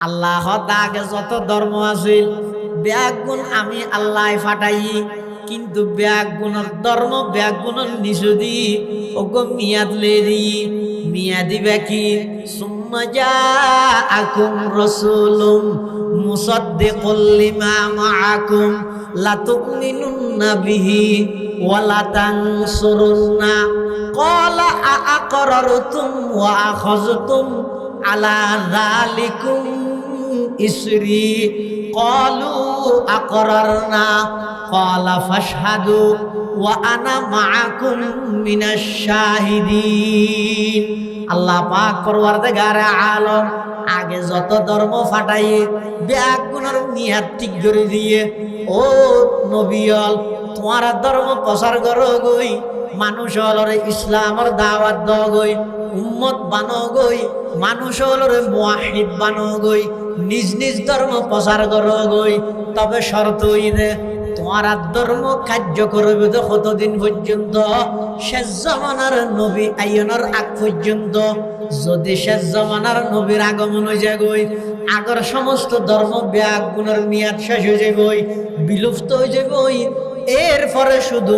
আল্লাহ আগে যত ধর্ম আছিল ব্যাগুণ আমি আল্লাহ ফাটাই, কিন্তু ব্যাগুণের ধর্ম ব্যাগুণের নিষদি ওগো মিয়াদ লেরি মিয়াদি ব্যাকি সুম্মা জাআকুম রাসূলুম মুসাদ্দিকুল লিমা মাআকুম লাতুমিনুন্না বিহি ওয়া লাতানসুরুন্না ক্বালা আআকরারতুম ওয়া আখাযতুম আলা যালিকুম ইসরি ক্বালু আকরারনা ক্বালা ফাশহাদু ওয়া আনা মাআকুম মিনাশ শাহিদিন। আল্লাহ পাক পরওয়ারদিগারে আলম আগে যত ধর্ম ফাটাই ব্যাগুণের নিয়াত ঠিক করে দিয়ে, ও নবিয়ল তোমার ধর্ম প্রচার করো গই, মানুষ হলরে ইসলামের দাওয়াত দাও গই, উম্মত বানো গই, মানুষ হলরে মুয়াহিদ বানো গই, নিজ নিজ ধর্ম প্রচার করো গই। তবে শর্ত দে তোমার ধর্ম কার্য করবে তো কতদিন পর্যন্ত? শেষ জমানার নবী আইয়নের আগ পর্যন্ত। যদি শেষ জমানার নবীর আগমন হয়ে যায় গই, আগর সমস্ত ধর্ম ব্যাগুণের মেয়াদ শেষ হয়ে যাবই, বিলুপ্ত হয়ে যাবই। এরপরে শুধু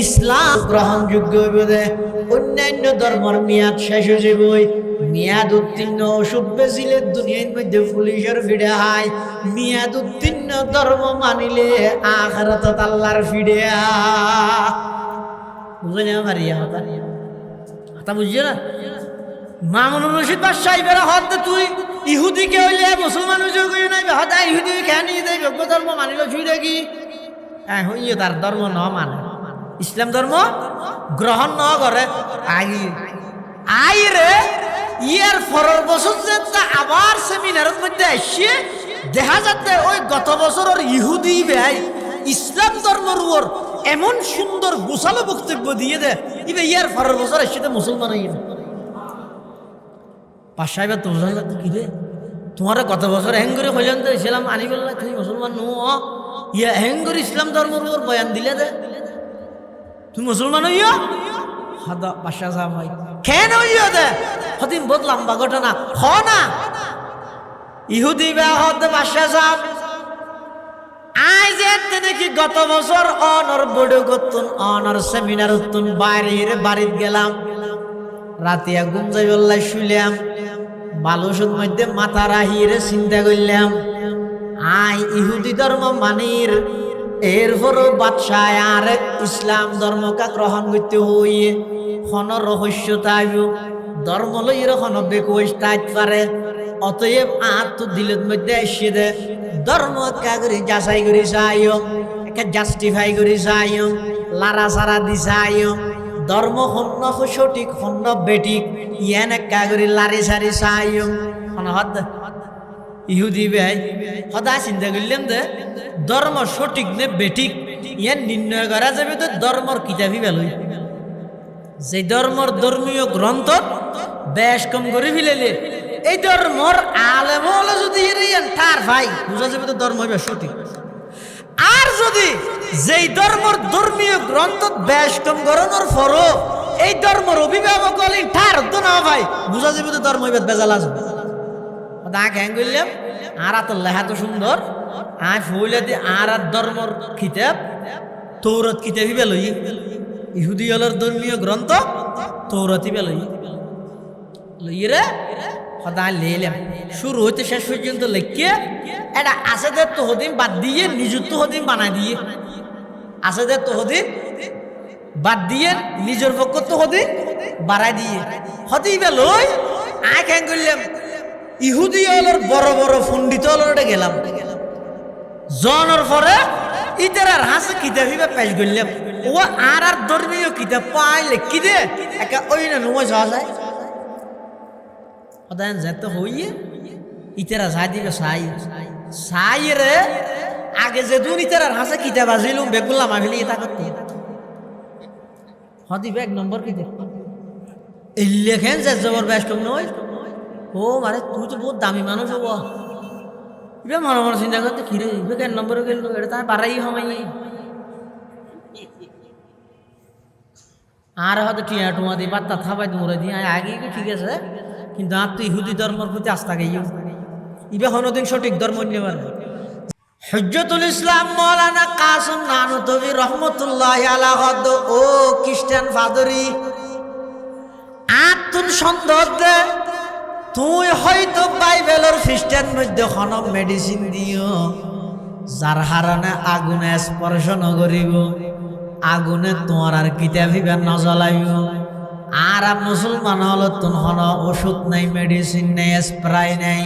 ইসলাম গ্রহণযোগ্য হইবে, অন্যান্য ধর্মের মেয়াদ শেষ হয়ে যাবই। মেয়াদ উত্তীর্ণ ওষুধ বেচিলে দুনিয়ার মধ্যে পুলিশের ফিরে হায়, মেয়াদ উত্তীর্ণ ধর্ম মানিলে আখিরাতত আল্লাহর ফিরে বুঝলে মারিয়া হতা বুঝছো না? মামুনুর রশিদ বাদশাহ বেরা হত তুই ইহুদিকে হইলে মুসলমান হয়ে গই নাই হতা ইহুদি কেন দেয় যোগ্য ধর্ম মানিল ছুই দেখি হইয়ে তার ধর্ম ন মানে ইসলাম ধর্ম গ্রহণ ন করে আই রে ইয়ার পরের বছর যে আবার সেমিনারের মধ্যে আসছে দেখা যাচ্ছে ওই গত বছরের ইহুদি ভাই ইসলাম ধর্মের উপর এমন সুন্দর গোছালো বক্তব্য দিয়ে দে ইবে ইয়ার পরের বছর আসছে মুসলমান হয়ে গেছে। পাশা এবার তোমার কি রে তোমার গত বছর হ্যাং করে হইলেন তো ইসলাম আনি বললা তুমি মুসলমান নো ইয়া হ্যাং করে ইসলাম ধর্মের উপর বয়ান দিলে দে তুমি মুসলমান হইয়া হাদা পাশা সাহেব ভাই কেন হইয়া দে হদিন বহুত লম্বা ঘটনা হ না ইহুদি বা হদ পাশা সাহেব আজ এতে নাকি গত বছর অনর বড় করতুন অনর সেমিনার হতুন বাইরের বাড়িত গেলাম রাতিয়া ঘুম যাই বললাই শুইলাম বালুসুর মধ্যে মাথা রাহিরে চিন্তা করলাম আই ইহুদি ধর্ম মানির এরপরও বাদশাহ আর ইসলাম ধর্মকে গ্রহণ করতে হইয়ে খন রহস্য তাইব ধর্ম লইয়ের খন বেকুশ তাইতে পারে। অতএব আর তো দিলের মধ্যে এসে দে ধর্ম করে যাচাই করে চাইও একে জাস্টিফাই করে চাইও লারা সারা দি চাইও ধর্ম হন্য সঠিক হন্য বেঠিক ইয়ান একা করে লারি সারি চাইও হদ ইহুদি ভাই সদা চিন্তা করলাম যে ধর্ম সঠিক নে বেঠিক ইয়ান নির্ণয় করা যাবে তো ধর্মর কিতাবই ভালোই যে ধর্মর ধর্মীয় গ্রন্থ বেশ কম করে ফেলেলে এই ধর্মর আলেম হলে যদি ঠার ভাই বুঝা যাবে তো ধর্ম হইবে সঠিক। আর যদি যেই ধর্মর ধর্মীয় গ্রন্থ বেশ কম করানোর পরও এই ধর্মর অভিভাবক হলে ঠার তো না ভাই বুঝা যাবে তো ধর্ম হইবে বেজাল আসবে। দা হ্যাং করলাম আর তো লেখা তো সুন্দর আর ফুলে দি আর ধর্মর কিতাব তৌরত কিতাবই বেলই ইহুদি হলের ধর্মীয় গ্রন্থ তৌরতই বেলই লইয়ে রে সদা লেলাম শুরু হইতে শেষ পর্যন্ত লেখিয়ে এটা আসাদের তহদিন বাদ দিয়ে নিযুক্ত হদিন বানাই দিয়ে আসাদের তহদিন বাদ দিয়ে নিজের পক্ষ তহদিন বাড়াই দিয়ে হদিবে লই আয় কেন করলাম ইহুদি হলের বড় বড় পণ্ডিত হলের গেলাম জনের পরে ইতার হাসে কিতাবিবা পেশ করলাম ও আর ধর্মীয় কিতাব পাই লেখি দে একা ওই না নয় যাওয়া যায় সদায় যেতে হইয়ে ইতারা যাই দিবে সাই রে আগে যেদিন ইতার হাসে কিতাব আজিলুম বেগুলাম আমিলি এটা করতে হদিবে এক নম্বর কিতাব এই লেখেন যে জবর বেশ কম নয় ও মানে তুই তো বহুত দামি মানুষ হব ইবে মনে মনে চিন্তা করতে কিরে ইবে কেন নম্বরে গেল এটা তাই বাড়াই হমাই আর হয়তো টিয়া টুয়া দিয়ে বার্তা থাবাই তোমরা দিয়ে আগে ঠিক আছে কিন্তু আর তো ইহুদি ধর্মের প্রতি আস্থা গেই ইবা কোনোদিন সঠিক ধর্ম নেবেন। হুজ্জতুল ইসলাম মৌলানা কাসিম নানুতবি রহমতুল্লাহ আলাইহি হদ ও খ্রিস্টান ফাদরি আতুন সন্দেহ দে তুই হয়তো বাইবেলের খ্রিস্টান মধ্যে কোন মেডিসিন দিও যার হারণে আগুনে স্পর্শ নকরিব, আগুনে তোমার আর কিতাবিবা নজ্বলাইব। আর মুসলমান হলো তোন ওষুধ নাই, মেডিসিন নাই, স্প্রে নাই।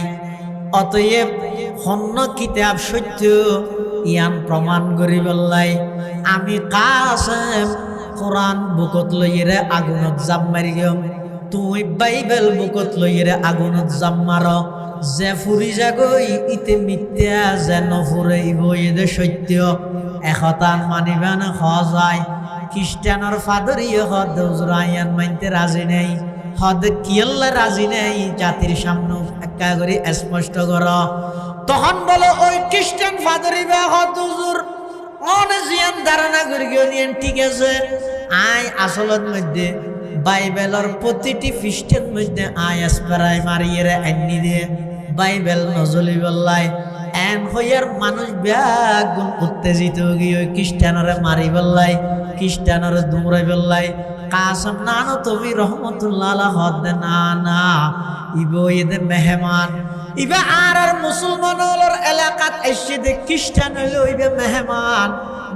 অতএব হন্য কিতাব সত্য ইয়ান প্রমাণ করি বললাই আমি কাসেম কোরআন বুকত লইরে আগুনত জাম মারি গেম, তুই বাইবেল বুকত লইরে আগুনত জাম মার। যে ফুরি যাগই ইতে মিথ্যা, যে নফুরাইব এদে সত্য। একতান মানিবা না যায়। খ্রিস্টানের ফাদরিয়ে হদ হুজুরাইয়ান মানতে রাজি নেই, হদ কিয়াল্লা রাজি নেই। জাতির সামনে একা করে স্পষ্ট কর। তখন বলো ওই খ্রিস্টান ফাদরি বা হদ হুজুর অনেজিয়ান ধারণা করি নিয়েন, ঠিক আছে। আই আসলত মধ্যে বাইবেলের প্রতিটি খ্রিস্টান মধ্যে আই স্প্রাই মারিয়ে আনি দিয়ে বাইবেল নজলি বললাই এন হইয়ার মানুষ ব্যাগুন উত্তেজিত গিয়ে ওই খ্রিস্টানরে মারি বললাই, খ্রিস্টানরে দুমরাই বললাই। কাসম নানো তুমি রহমতুল্লাহ আলাইহি হদ না না ইবো এদে মেহমান ইবা আর মুসলমানর এলাকাত এসে দে খ্রিস্টান হইলো ইবে মেহমান।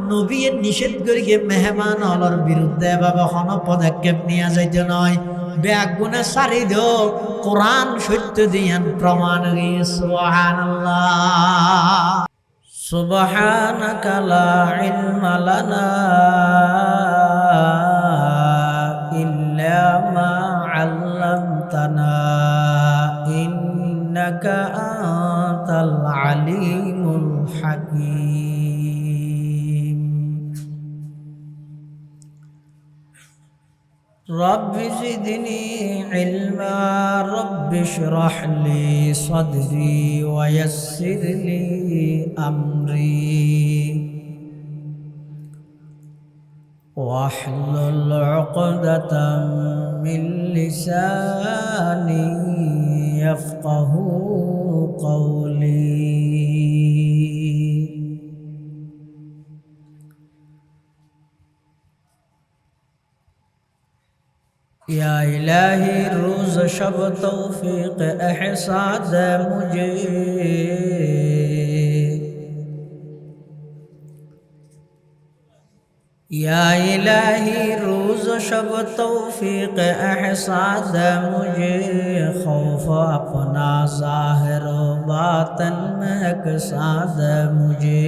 নবী নিষেধ করি গে মেহমান হলর বিরুদ্ধে বাবা কোনো পদক্ষেপ নিয়ে যাইতে নয়। ব্যাগুনে সারি দো কোরআন সত্য দিয়ান প্রমাণ গিয়ে। সুবহানাল্লাহ সুবহানাকা লা ইলমা লানা ইল্লা মা আল্লামতানা ইন্নাকা আনতাল আলিমুল হাকীম। রব্বি জিদনি ইলমা রব্বি ইশরাহ লি সাদরি ওয়া ইয়াসসির লি আমরি واحلل عقدة من لساني يفقه قولي. या इलाही रोज शब तौफीक एहसास मुझे, या इलाही रोज शब तौफीक एहसास मुझे। खौफ अपना ज़ाहिर बातन में एकसाद मुझे,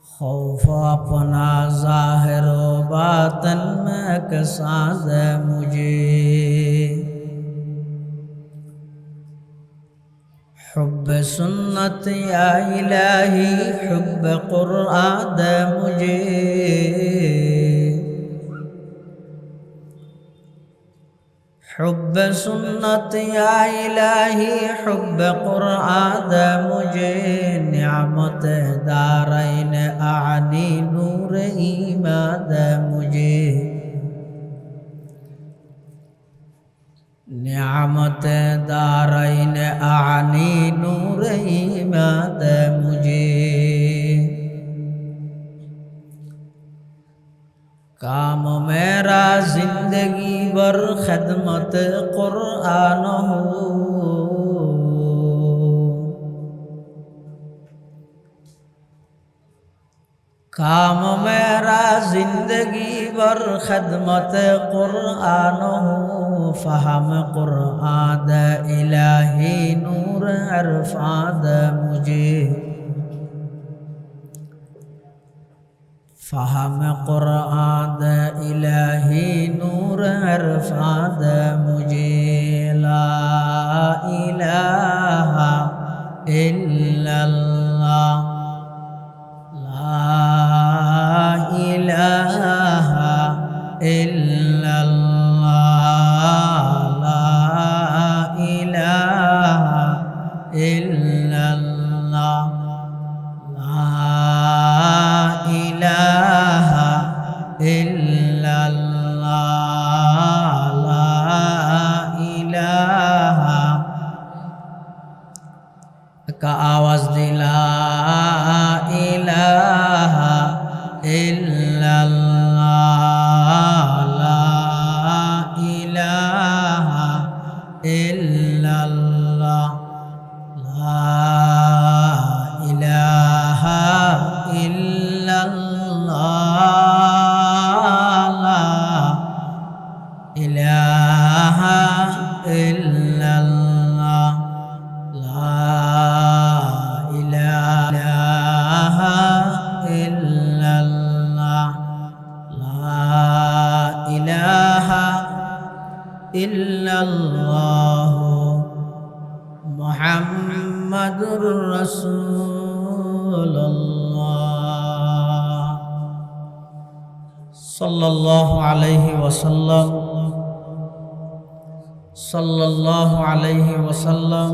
खौफ अपना ज़ाहिर बातन में एकसाद मुझे। हुब्ब सुन्नत या इलाही हुब्ब कुरआन मुझे, हुब्ब सुन्नत या इलाही हुब्ब कुरआन मुझे। नियामत दारैन आनी नूर ईमान मुझे, नियामत दारैन आनी नूर ईमान मुझे। काम मेरा जिंदगी भर खिदमत कुरआन हो, काम मेरा जिंदगी भर खिदमत कुरआन हो। फहम कुरआन इलाही नूर अरफाद मुझे, फहम कुरआन इलाही नूर अरफाद मुझे। ला इलाहा इल्लल्लाह, ला इलाहा इल्लल्लाह, ला इलाहा इल्लल्लाह, ला इलाहा इल्लल्लाह, ला इलाहा का आवाज दिला इलाहा इल्लल्लाह ला इलाहा इल्लल्लाह ला इलाहा इल्लल्लाह ला इलाहा इल्लल्लाह ला इलाहा इल्लल्लाह ला इलाहा इल्लल्लाह मुहम्मदुर रसूलुल्लाह सल्लल्लाहु अलैहि वसल्लम सल्लल्लाहु अलैहि वसल्लम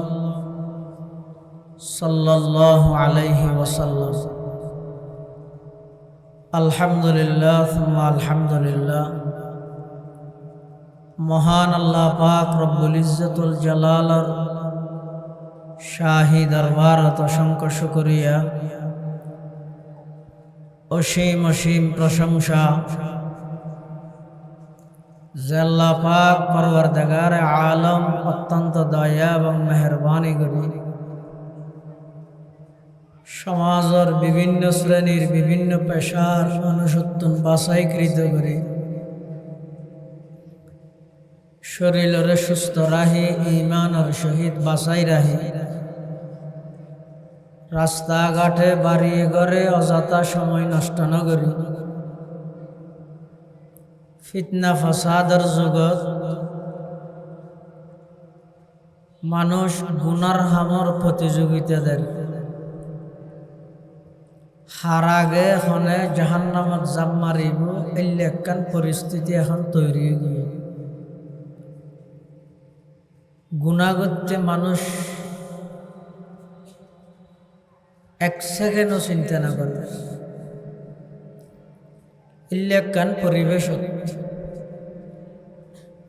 सल्लल्लाहु अलैहि वसल्लम अल्हम्दुलिल्लाह सुम्मा अल्हम्दुलिल्लाह महान अल्लाह पाक रब्बुल इज्जतुल जलालर शाही दरबारत असंख्य शुक्रिया অসীম অসীম প্রশংসা যে আল্লাহ পাক পরওয়ারদিগার আলম অত্যন্ত দয়া এবং মেহেরবানি করি সমাজের বিভিন্ন শ্রেণীর বিভিন্ন পেশার অনুসত্তন বাছাইকৃত করে শরীরের সুস্থ রাহি ঈমানের সহিত বাছাই রাহি রাস্তাঘাটে বাড়ি ঘরে অযথা সময় নষ্ট না করি ফিতনা ফাসাদের জগৎ মানুষ গুনার হামর প্রতিযোগিতা দেন হারাগে হনে জাহান্নামত জাম মারিব এলেকান পরিস্থিতি এখন তৈরি হয়ে গিয়ে গুনাহ করতে মানুষ এক সেকেন্ডও চিন্তা না করে ইল্লেকান পরিবেশ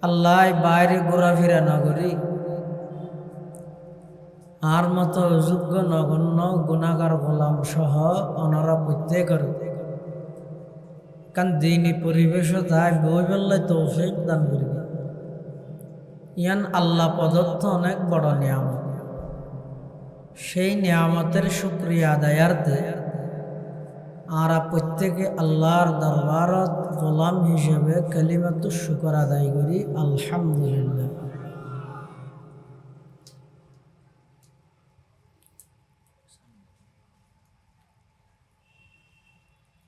আল্লাহ বাইরে ঘোরাফেরা না করি আর মতো যোগ্য নগণ্য গুণাগার গোলাম সহ অনারা প্রত্যেকের কারণ দিনই পরিবেশ তাই বই বললে তৌফিক দান করবে ইয়ান আল্লাহ প্রদত্ত অনেক বড় নিয়ামত সেই নিয়ামতের শুকরিয়া আদায়ার্থে আরা প্রত্যেকে আল্লাহর দরবারত গোলাম হিসেবে কালিমাতুশ শুকর আদায় করি আলহামদুলিল্লাহ।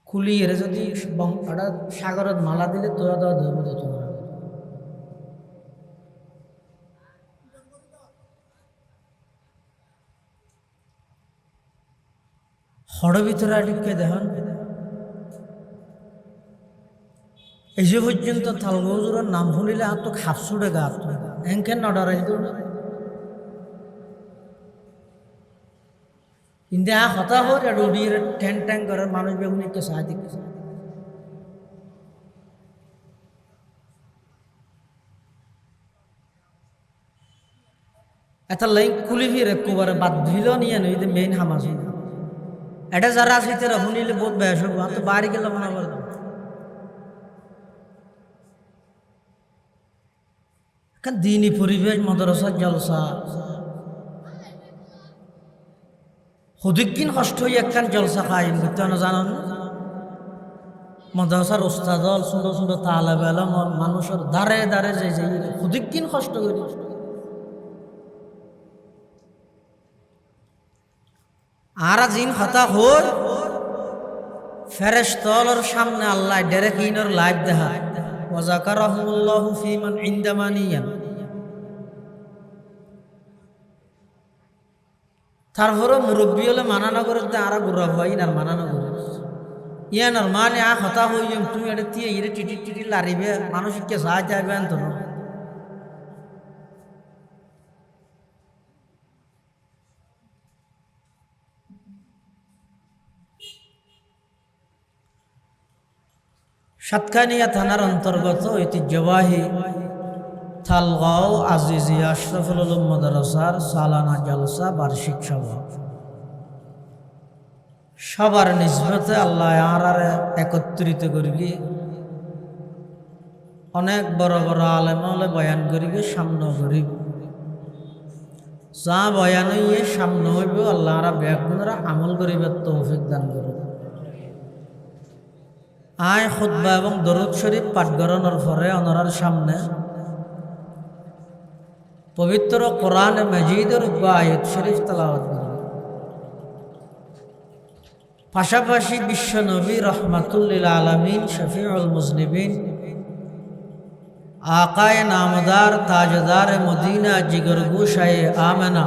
কুলিয়ে যদি সাগরত মালা দিলে তোরা দেওয়া ধরবো তো তোমরা হড় ভিতরে আটিকে দেখুন এই যে পর্যন্ত থালগজুরের নাম শুনিলে আর তো খাপছুড়ে গা এনকে নডরাই তো কিন্তু হতা হোক আর উড়িয়ে ঠ্যাং ঠ্যাং করার মানুষ বেগুনিকে সাহায্য এটা লাইন খুলি ফিরে কোবারে বাদ ধুইল নিয়ে নই মেইন হামাজ এটা যারা আছে তারা শুনিলে বহুত বেশ হব তো বাড়ি গেলে মনে করব কারণ দিনই পরিবেশ মাদ্রাসা জলসা হদিকিন কষ্ট হয়ে একখান জলসা খাইন করতে না জানান মাদ্রাসার ওস্তাদ সুন্দর সুন্দর তালেব ইলম মানুষের দাঁড়ে দাঁড়ে যে হদিকিন কষ্ট করি আর জিন হতা হর ফেরেশতার সামনে আল্লাহ ডাইরেক্ট ইনর লাইভ দেখা ওয়া যাকারাহুল্লাহু ফীমান ইনদামানিয়ান তারপরে মুরব্বী হলে মানানো করে আর গুরা হয় না মানানো করে ইয়ান আর মানে আ হতা হই তুমি এটা দিয়ে ইরে টিটি টিটি লারিবে মানুষকে সাহায্য যাবে তো সাতকানিয়া থানার অন্তর্গত ঐতিহ্যবাহী থালগাঁও আজিজিয়া আশরাফুল উলুম মাদ্রাসার সালানা জলসা বার্ষিক সভা সবার নিসবতে আল্লাহ আর একত্রিত করিবি, অনেক বড় বড় আলেম হলে বয়ান করিবে, সামনে করিব যা বয়ান হইয়ে সামনে হইব আল্লাহ আর ব্যাগুণরা আমল করিবে তৌফিক দান করবে। আয় খুতবা এবং দরুদ শরীফ পাঠ করানোর পরে অনরার সামনে পবিত্র কোরআন মজিদের আয়াত শরীফ তেলাওয়াত করবে। পাশাপাশি বিশ্ব নবী রহমাতুল্লিল আলামিন শফিউল মুজনিবিন আকায়ে নামদার তাজদার মদিনা জিগরগোশায়ে আমেনা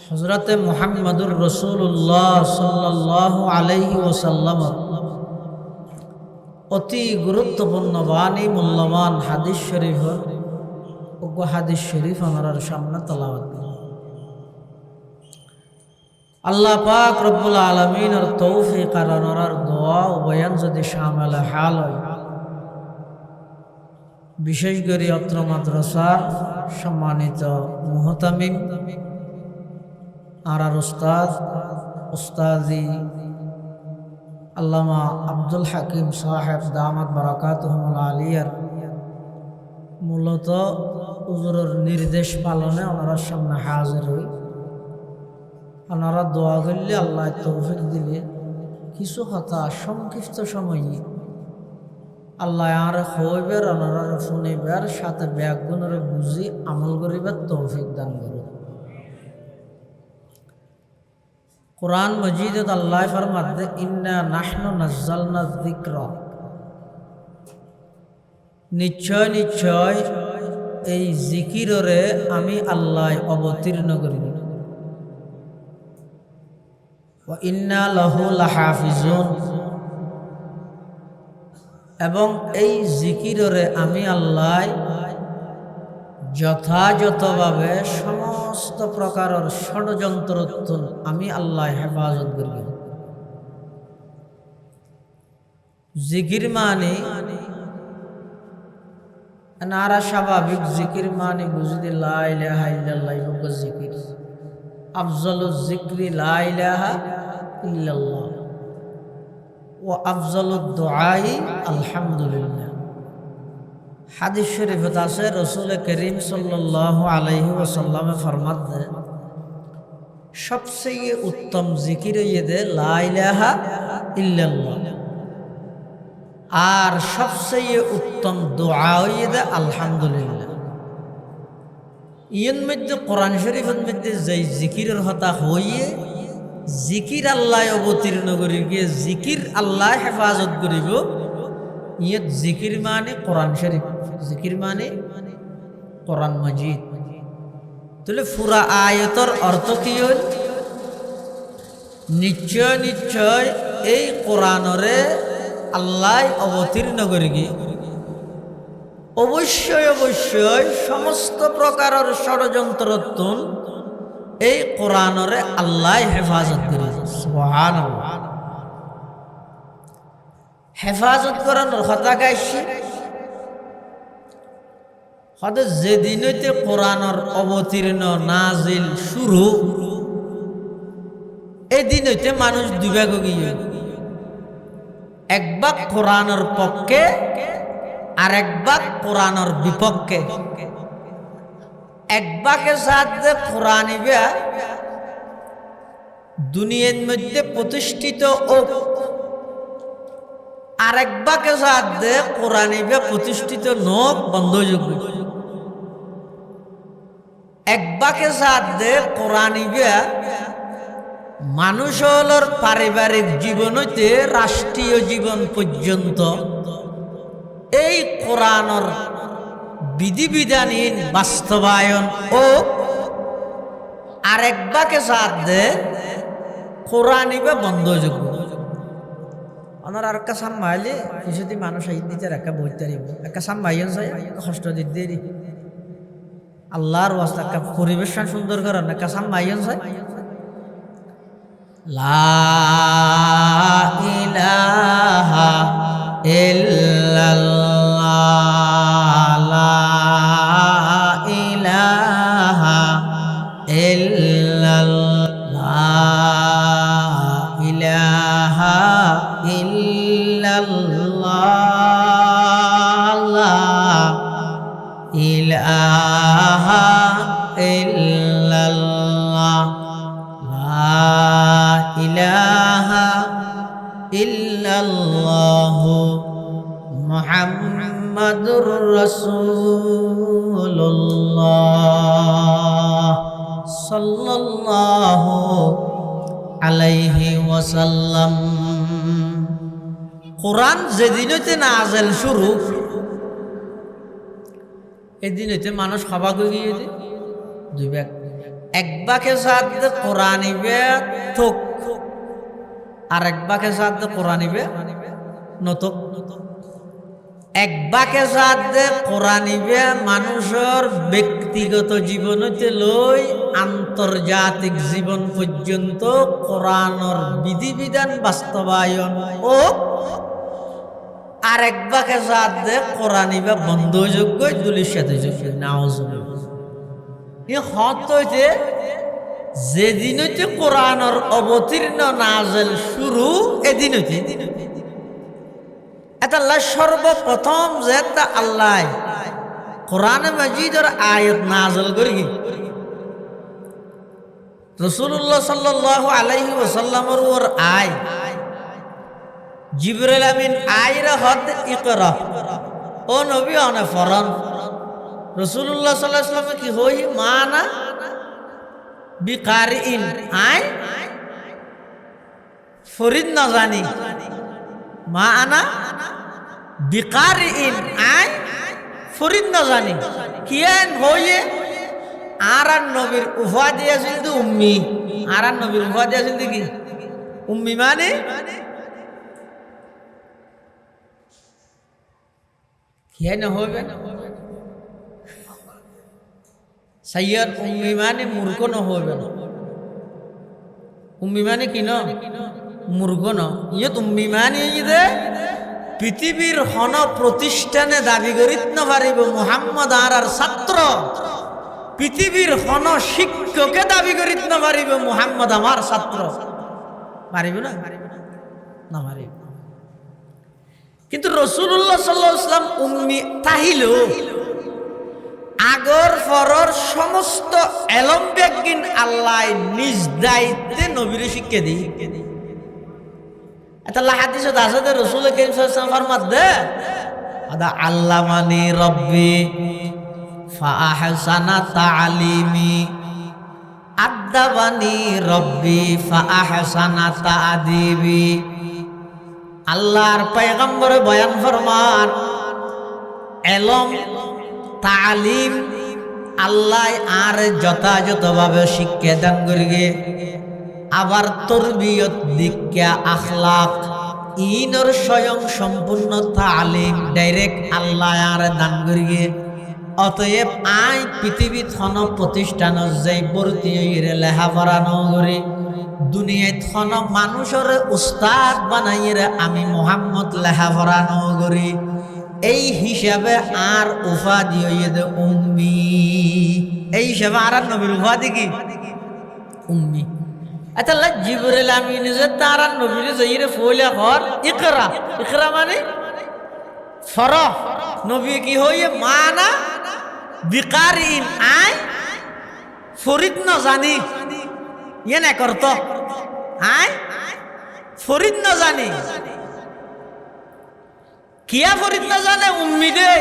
হযরত মুহাম্মদুর রাসূলুল্লাহ সাল্লাল্লাহু আলাইহি ওয়াসাল্লাম অতি গুরুত্বপূর্ণ বাণী মূল্যবান হাদিস শরীফ হাদিস শরীফ আমার সামনে তেলাওয়াত করব। আল্লাহ পাক রব্বুল আলামিনের তৌফিক আর ওনার দোয়া ও বয়ান যদি শামিল হাল হয়, বিশেষ করে অত্র মাদ্রাসার সম্মানিত মুহতামিম আর উস্তাজি আল্লামা আব্দুল হাকিম সাহেব দামাত বারাকাতুহুল আলিয়ার মূলত হুজুরের নির্দেশ পালনে ওনার সামনে হাজির হই। ওনারা দোয়া করলে আল্লাহ তৌফিক দিলে কিছু কথা সংক্ষিপ্ত সময়ে আল্লাহ আর হইবের ওনারা শুনিবার সাথে ব্যাগুণরে বুঝি আমল করিবার তৌফিক দান করবে। কোরআন মজিদত আল্লাহ ফরমাতে ইন্না নাহনু নাযালনা যিকরা, নিশ্চয় নিশ্চয় এই জিকিররে আমি আল্লাহ অবতীর্ণ করিব। ওয়া ইন্না লাহু লাহাফিজুন, এবং এই জিকিররে আমি আল্লাহ যথাযথভাবে সমস্ত প্রকারের ষড়যন্ত্র আমি আল্লাহ হেফাজত করিব। জিকির মানে নারা স্বাভাবিক জিকির মানে বুঝি লা ইলাহা ইল্লাল্লাহ জিকির, আফজালুজ যিকরি লা ইলাহা ইল্লাল্লাহ ওয়া আফজালুদ দুআই আলহামদুলিল্লাহ। হাদিস শরীফত আছে রাসূল করিম সাল্লাল্লাহু আলাইহি ওয়াসাল্লামে ফরমান দেন, সবচেয়ে উত্তম জিকির হইছে লা ইলাহা ইল্লাল্লাহ, আর সবচেয়ে উত্তম দোয়া হইছে আলহামদুলিল্লাহ। ইয়ের মধ্যে কোরআন শরীফের মধ্যে যে জিকিরের কথা হইয়ে জিকির আল্লাহ অবতীর্ণ করিব, জিকির আল্লাহ হেফাজত করিব, ইয়ের জিকির মানে কোরআন শরীফ, জিকির মানে কোরআন মজিদ। তাহলে পুরা আয়াতের অর্থ কি হল? নিশ্চয় নিশ্চয় এই কোরআনরে আল্লাহ অবতীর্ণ করিবে, অবশ্যই অবশ্যই সমস্ত প্রকারের ষড়যন্ত্র এই কোরআনরে আল্লাহ হেফাজত করিবে। সুবহানাল্লাহ। হেফাজত করানোর কথা গাইছি হয়তো যেদিন হইতে কোরআনের অবতীর্ণ নাজিল শুরু, এই দিন হইতে মানুষ দুই ভাগ গিয়ে, এক ভাগ কোরআনের পক্ষে আর এক ভাগ কোরআনের বিপক্ষে। এক ভাগে সাথে কোরআন দুনিয়ার মধ্যে প্রতিষ্ঠিত ও আরেক ভাগে সাথে কোরআন প্রতিষ্ঠিত নক বন্ধ যোগ্য। এক ভাগে সাথে কোরআন মানুষের পারিবারিক জীবন হইতে রাষ্ট্রীয় জীবন পর্যন্ত এই কোরআনের বিধিবিধানীন বাস্তবায়ন ও আরেক ভাগে সাথে কোরআন বন্ধযোগ্য। ওনার আর একটা সাম মাইলে কিছুদিন মানুষ ঈদ দিতে একটা বইতে একটা সাম মাইন চাই কষ্ট দিতে দেরি আল্লাহর ওয়াস্তে একটা পরিবেশ সুন্দর করেন একটা সাম মাইন চাই লা ইলাহা ইল্লাল্লাহ লা ইলাহা ইল্লাল্লাহ সাল্লাল্লাহু আলাইহি ওয়াসাল্লাম। কোরআন যেদিন হইতে নাজেল শুরু, এদিন হইতে মানুষ খাবা গিয়ে দুই ভাগ, এক বাকে সাথ কোরআন ইবে থোক, আর এক বাকে সাথ কোরআন ইবে নতক। এক বাকে সাথ কোরআন ইবে মানুষের ব্যক্তিগত জীবন হইতে লই আন্তর্জাতিক জীবন পর্যন্ত কোরআনের বিধিবিধান বাস্তবায়ন ও আরেক বাকে সাথ কোরআন ইবে বন্ধযোগ্য দুলির সাথে যোগ্য নাউজুবিল্লাহ। হত হইতে যেদিন হইতে কোরআনের অবতীর্ণ নাজেল শুরু, এদিন হইতে এটা সর্বপ্রথম যে আল্লাহ কোরআন মাজিদের আয়াত নাজেল করি রাসূলুল্লাহ সাল্লাল্লাহু আলাইহি ওয়াসাল্লামের ওর আয় জিবরাইল আমিন আয়রা হদ ইকরা, ও নবী অনে ফরন। রাসূলুল্লাহ সাল্লাল্লাহু আলাইহি ওয়াসাল্লাম কি হই মানা বিকারিন, আয় ফরিদ না জানি, মা আনা বিকারিন, আয় ফরিদ না জানি। কিয়ান হইয়ে আর নবীর উপাধি আছিল তো উম্মি, আর নবীর উপাধি আছিল কি উম্মি, মানে কিয়ান হবে সাইয়্যদ উম্মি, মানে মূর্খ ন হবে না। উম্মি মানে কি ন মূর্খ ন, ইয়ে উম্মি মানে ইয়ে পৃথিবীর হন প্রতিষ্ঠানে দাবি করিত না পারিব মুহাম্মদ আর ছাত্র, পৃথিবীর হন শিক্ষকে দাবি করিত না পারিব মুহাম্মদ আমার ছাত্র, পারিব না, না পারিব। কিন্তু রাসূলুল্লাহ সাল্লাল্লাহু আলাইহি ওয়াসাল্লাম উম্মি তাহিল আগর ফরর সমস্ত এলম বিজ্ঞান আল্লাহ নিজ দায়িত্বে নবীর শিক্ষা দিই। এটা হাদিসে আছে যে রাসূল কারীম সাল্লাল্লাহু আলাইহি ওয়াসাল্লাম ফরমাতে আদা আল্লামানি রব্বি ফা আহসানা তালিমি, আদাবানি রব্বি ফা আহসানা তাদিবি। আল্লাহর পয়গম্বর বয়ান ফরমান এলম তালিম আল্লাহ আর যথাযথভাবে শিক্ষা দান করিগে, আবার তরবিয়ত দীক্ষা আখলাক ইনর স্বয়ং সম্পূর্ণ তালিম ডাইরেক্ট আল্লাহ আর দান করিগে। অতএব আই পৃথিবীত হন প্রতিষ্ঠান যে ভর্তি হইরে লেখাপড়া নগরী দুনিয়ায় হন মানুষের উস্তাদ বানাইরে আমি মুহাম্মদ লেখাপড়া নগরী, এই হিসাবে আর উপাধি হইয়ে দে উম্মি। এই হিসাবে আর নবীর উপাধি কি উম্মি। আচ্ছা জিবরাইল আমিন যে তার নবীর যাইরে ফইলা কর ইকরা, ইকরা মানে ফর, নবী কি হইয়ে মানা বিকারিন, আয় ফরিদ না জানি, ইয়ে না করত, আয় ফরিদ না জানি। কিয়া ফরিদ না জানে উম্মি দে,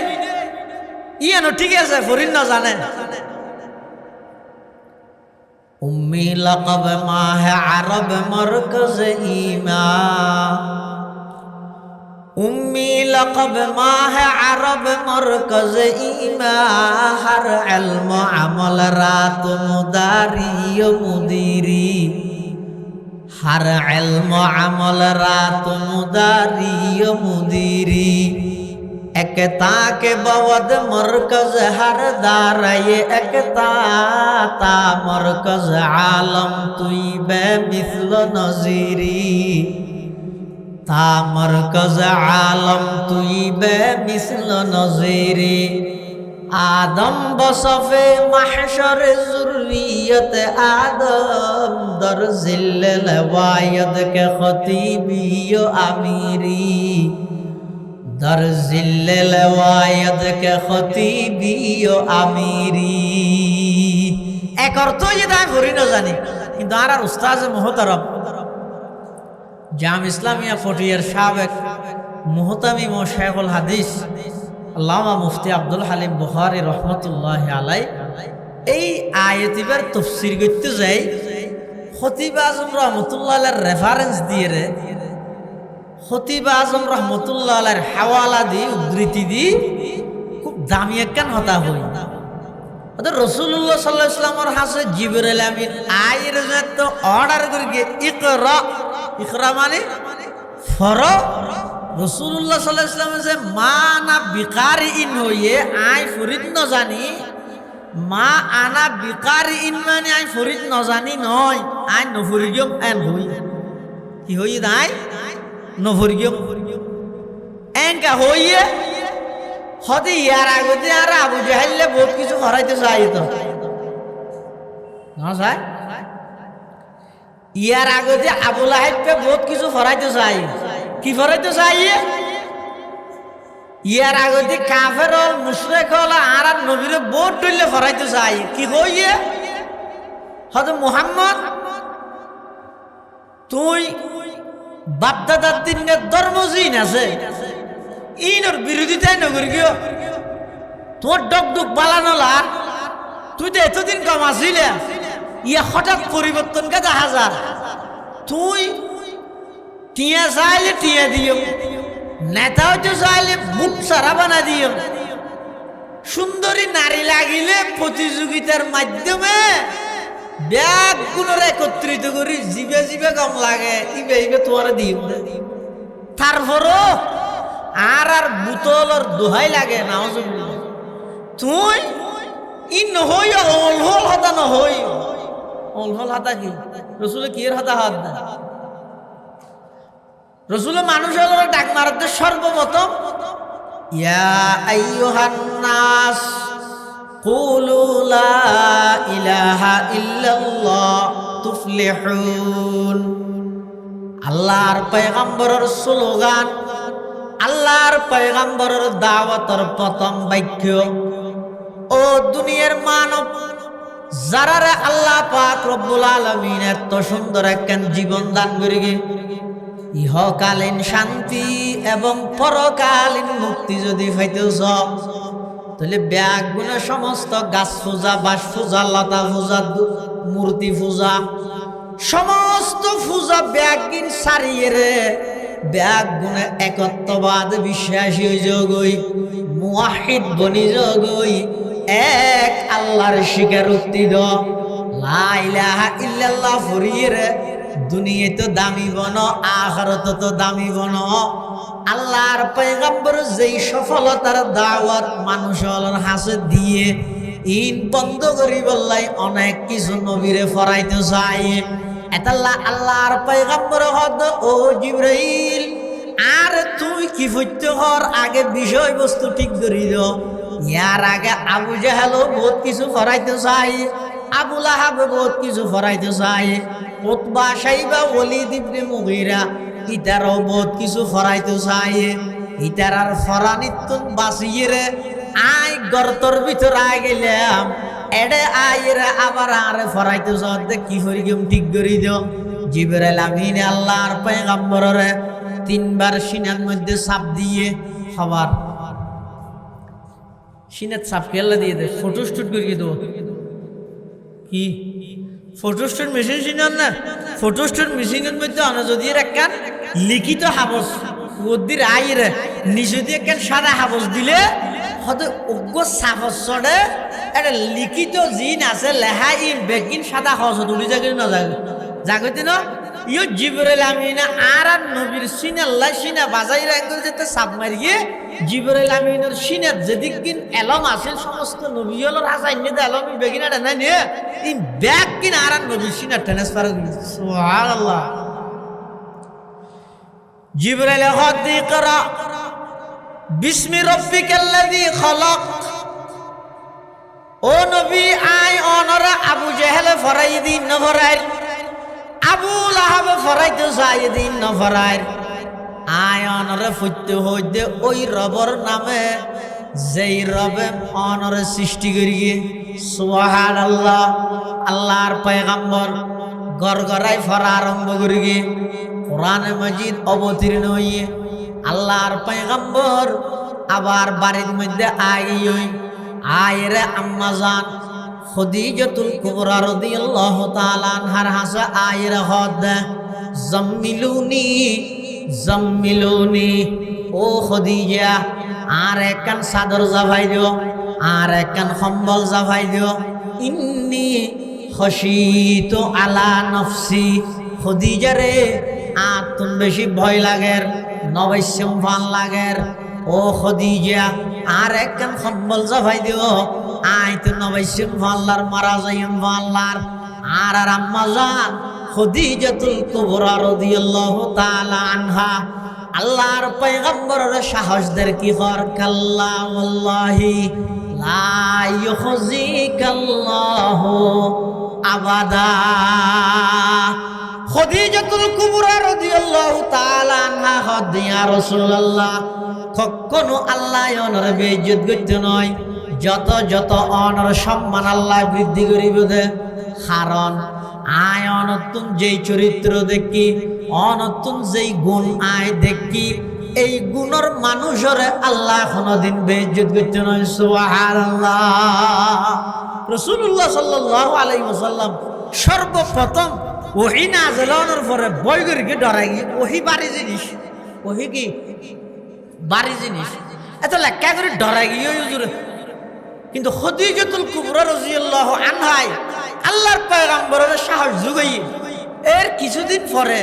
ইয়ানো ঠিক আছে ফরিদ না জানে। উম্মি লকব মাহে আরব মরকজ ইমা, উম্মি লকব মাহে আরব মরকজ ইমা, হর ইলম আমল রাত মুদারি মুদিরি, হর ইলম আমল রাত মুদারি মুদিরি। একতা के बवद मरकज हर दाराये एकता ता मरकज आलम तुई बे मिसल नजीरी, ता मरकज आलम तुई बे मिसल नजीरी। आदम बसफे महशर जुर्रियत आदम दर जिल्ले लवायद के खतीबियो अमीरी, दर जिल्ले लवायद के खतीबियो अमीरी। एक अर्थ ये दा करी न जानी কিন্তু আর উস্তাদ মুহতারাম জাম ইসলামিয়া ফটিয়ার সাবেক মুহতামিম ও শাইখুল হাদিস আল্লামা মুফতি আব্দুল হালিম বুখারী রহমাতুল্লাহি আলাইহি এই আয়াতিবার তাফসীর করতে যাই খতিব আজম রহমতুল্লাহ আলাইহির রেফারেন্স দিয়ে রে খতিব আজম রহমতুল্লাহ আলাইহির হাওয়ালা দি উদ্ধৃতি দি খুব দামি একখান হতা হই রাসূলুল্লাহ সাল্লাল্লাহু আলাইহি ওয়াসাল্লামের হাতে জিবরাইল আমিন আয়ের যত অর্ডার করে ইকরা ইকরা মানে ফরো রাসূলুল্লাহ সাল্লাল্লাহু আলাইহি ওয়াসাল্লাম যে মা না বিকারি ইন হইয়ে আই ফরিদ ন জানি মা আনা বিকারি ইন মানে আই ফরিদ ন জানি নয় আই নফরিগম এন হই কি হই নাই নফরিগম এনকা হইয়ে হতে ইয়ার আগতে আর আবু জাহেলে বহুত কিছু করাইতে চাই তো না চাই ইয়ার আগতে আবু লাহাবকে বহুত কিছু ফরাইতে চাই কি ফরাইতে চাই ইয়ার আগতে কাফের হল মুশরিক হল আর নবীরে বহুত ডলে ফরাইতে চাই কি কইয়ে হতে মুহাম্মদ তুই বাপদাদার দিনের ধর্মজিন আছে ইনর বিরোধিতাই নগর গিয়ে তোর ডক ডুক বালানলা তুই তো এতদিন কম আসিলে ইয়া হঠাৎ পরিবর্তন কে দেখা যার তুই টিয়া চাইলে টিয়া দিও নেতা হইতে চাইলে বুট সারা বানা দিও সুন্দরী নারী লাগিলে প্রতিযোগিতার মাধ্যমে ব্যাগ গুণের একত্রিত করি জিবে জিবে কম লাগে ইবে ইবে তোমার দিও তারপরও আর আর বুতলর দোহাই লাগে নাউজুবিল্লাহ তুই ই নহই অল হল হতা নহই অল হল হাতা কি রাসূল কি এর হাতা হাত না রাসূল মানুষের ডাক মারতে সর্বপ্রথম ইয়া আইয়ুহান নাস কুলু লা ইলাহা ইল্লাল্লাহ তুফলিহুন আল্লাহর পয়গম্বরের স্লোগান আল্লাহর পয়গম্বরের দাওয়াতের প্রথম বাক্য ও দুনিয়ার মানব যারা আল্লাহ পাক রব্বুল আলামিন এত সুন্দর একখান জীবন দান করিগে ইহকালীন শান্তি এবং পরকালীন মুক্তি যদি পাইতেছ তাহলে ব্যাগ গুণে সমস্ত গাছ পূজা বাস পূজা লতা পূজা মূর্তি পূজা সমস্ত পূজা ব্যাগ কিন সারিয়ে রে ব্যাগ গুণে একত্ববাদ বিশ্বাসী যোগই মুওয়াহিদ বনি যোগই এক আল্লাহর স্বীকারোক্তি দ লা ইলাহা ইল্লাল্লাহ ফরিয়ে দুনিয়া তো দামি বন আখিরাত তো দামি বন আল্লাহর পয়গম্বর যেই সফলতার দাওয়াত মানুষের হাতে দিয়ে ইন বন্ধ করি বললাই অনেক কিছু নবীরে ফরাইতে চাই এতাল্লাহ আল্লাহর পয়গম্বর হদ ও জিবরাইল আর তুই কি ফইতে হর আগে বিষয়বস্তু ঠিক করি দ ইয়ার আগে আবু জাহেল বহুত কিছু ফরাইতে চাই আবু লাহাব বহুত কিছু ফরাইতে চাই উতবা শাইবা ওয়ালিদ ইবনে মুগীরা ইতারও বহুত কিছু ফরাইতে চাই ইতার আর ফরানিত বাঁচিয়ে রে আই গর্তর ভিতর আই গেলাম এডে আইরে আবার আরে ফরাইতে চাতে কি করি ঠিক করি দিও জিবরাইল আমিন আল্লাহর পয়গম্বররে তিনবার সিনার মধ্যে চাপ দিয়ে খাবার সিনাত চাপ খেলা দিয়ে দে ফটো স্টুট করিয়ে দেবো কি ফটো স্টুট মেশিন সিনার না ফটো স্টুট মেশিনের মধ্যে অনা যদি একখান লিখিত হাবস ওদির আইরে নিচে দিয়ে একখান সাদা হাবস দিলে হয়তো অজ্ঞ সাফস চড়ে একটা লিখিত জিন আছে লেহা ই বেগিন সাদা হস উড়ি যাগে না যাগে জাগতে না ইয় জিবরাইল আমিনা আর নবীর সিনাল্লাহ সিনা বাজাই রাখতে যেতে সাপ মারিয়ে জিবরাইল আমিনের সিনাত যেদিক দিন এলম আছে সমস্ত নবীগুলোর হাসাই নিয়ে এলম বেগিনাটা না নিয়ে এই ব্যাগ কিন আর নবীর সিনা ট্রান্সফার সুবহানাল্লাহ জিবরাইল হদ ইকরা বিসমি রাব্বিকাল্লাযী খলাক ও নবী আই অনরা আবু জাহেল ফরাই দিন ন ফরাই আবু লাহাব ফরাইতে চাই দিন ন ফরাই আই অনরে ফুটতে হইতে ওই রবর নামে যেই রবে অনরে সৃষ্টি করিয়ে সুবহানাল্লাহ আল্লাহর পয়গম্বর গড়গড়াই ফরা আরম্ভ করিয়ে কোরআনে মাজিদ অবতীর্ণ হইয়ে আল্লাহর পয়গম্বর আবার বাড়ির মধ্যে আই আয়রে আম্মাজান খদিজাতুল কুবরা রাদিয়াল্লাহু তাআলা আনহার হাসা আয়ের হদ জাম্মিলুনি জাম্মিলুনি, ও খদিজা আর একখান চাদর জাভাই দিও, আর একখান কম্বল জাভাই দিও। ইন্নি খশিতু আলা নফসি, খদিজা রে আতুন বেশি ভয় লাগের, নবৈশ্যম ভাল লাগের। ও খদিজা আর একখান কম্বল জাভাই দিও, আই তো নবৈশ্যম ভাল্লার মারা যাইম ভাল্লার। আর আর আম্মা জান খদিজাতুল কুবরা রাদিয়াল্লাহু তাআলা আনহা আল্লাহর পয়গম্বরের সাহসদের কি হর, কাল্লা ওয়াল্লাহি লা ইউখজিকাল্লাহু আবাদা। খদিজাতুল কুবরা রাদিয়াল্লাহু তাআলা আনহা হদ, ইয়া রাসূলুল্লাহ, কখনো আল্লাহ অনর বেইজ্জত করতে নয়, যত যত অনর সম্মান আল্লাহ বৃদ্ধি করিব দে। কারণ আয় অনতুন যেই চরিত্র দেখি, অনতুন যেই গুণ আয় দেখি, এই গুণর মানুষের আল্লাহ কোনদিন বেইজ্জত করতে নয়। সুবহানাল্লাহ। রাসূলুল্লাহ সাল্লাল্লাহু আলাইহি ওয়াসাল্লাম সর্বপ্রথম ওহী নাযিল হওয়ার পরে ভয় করে ডরাই গিয়ে, ওহী বাড়ি জিনিস, ওহী কি বাড়ি জিনিস, এত লেখা করে ডরাই গিয়ে হুজুর। কিন্তু খদিজাতুল কুবরা রাদিয়াল্লাহু আনহা আল্লাহর পয়গম্বরের সাহস যুগাই, এর কিছুদিন পরে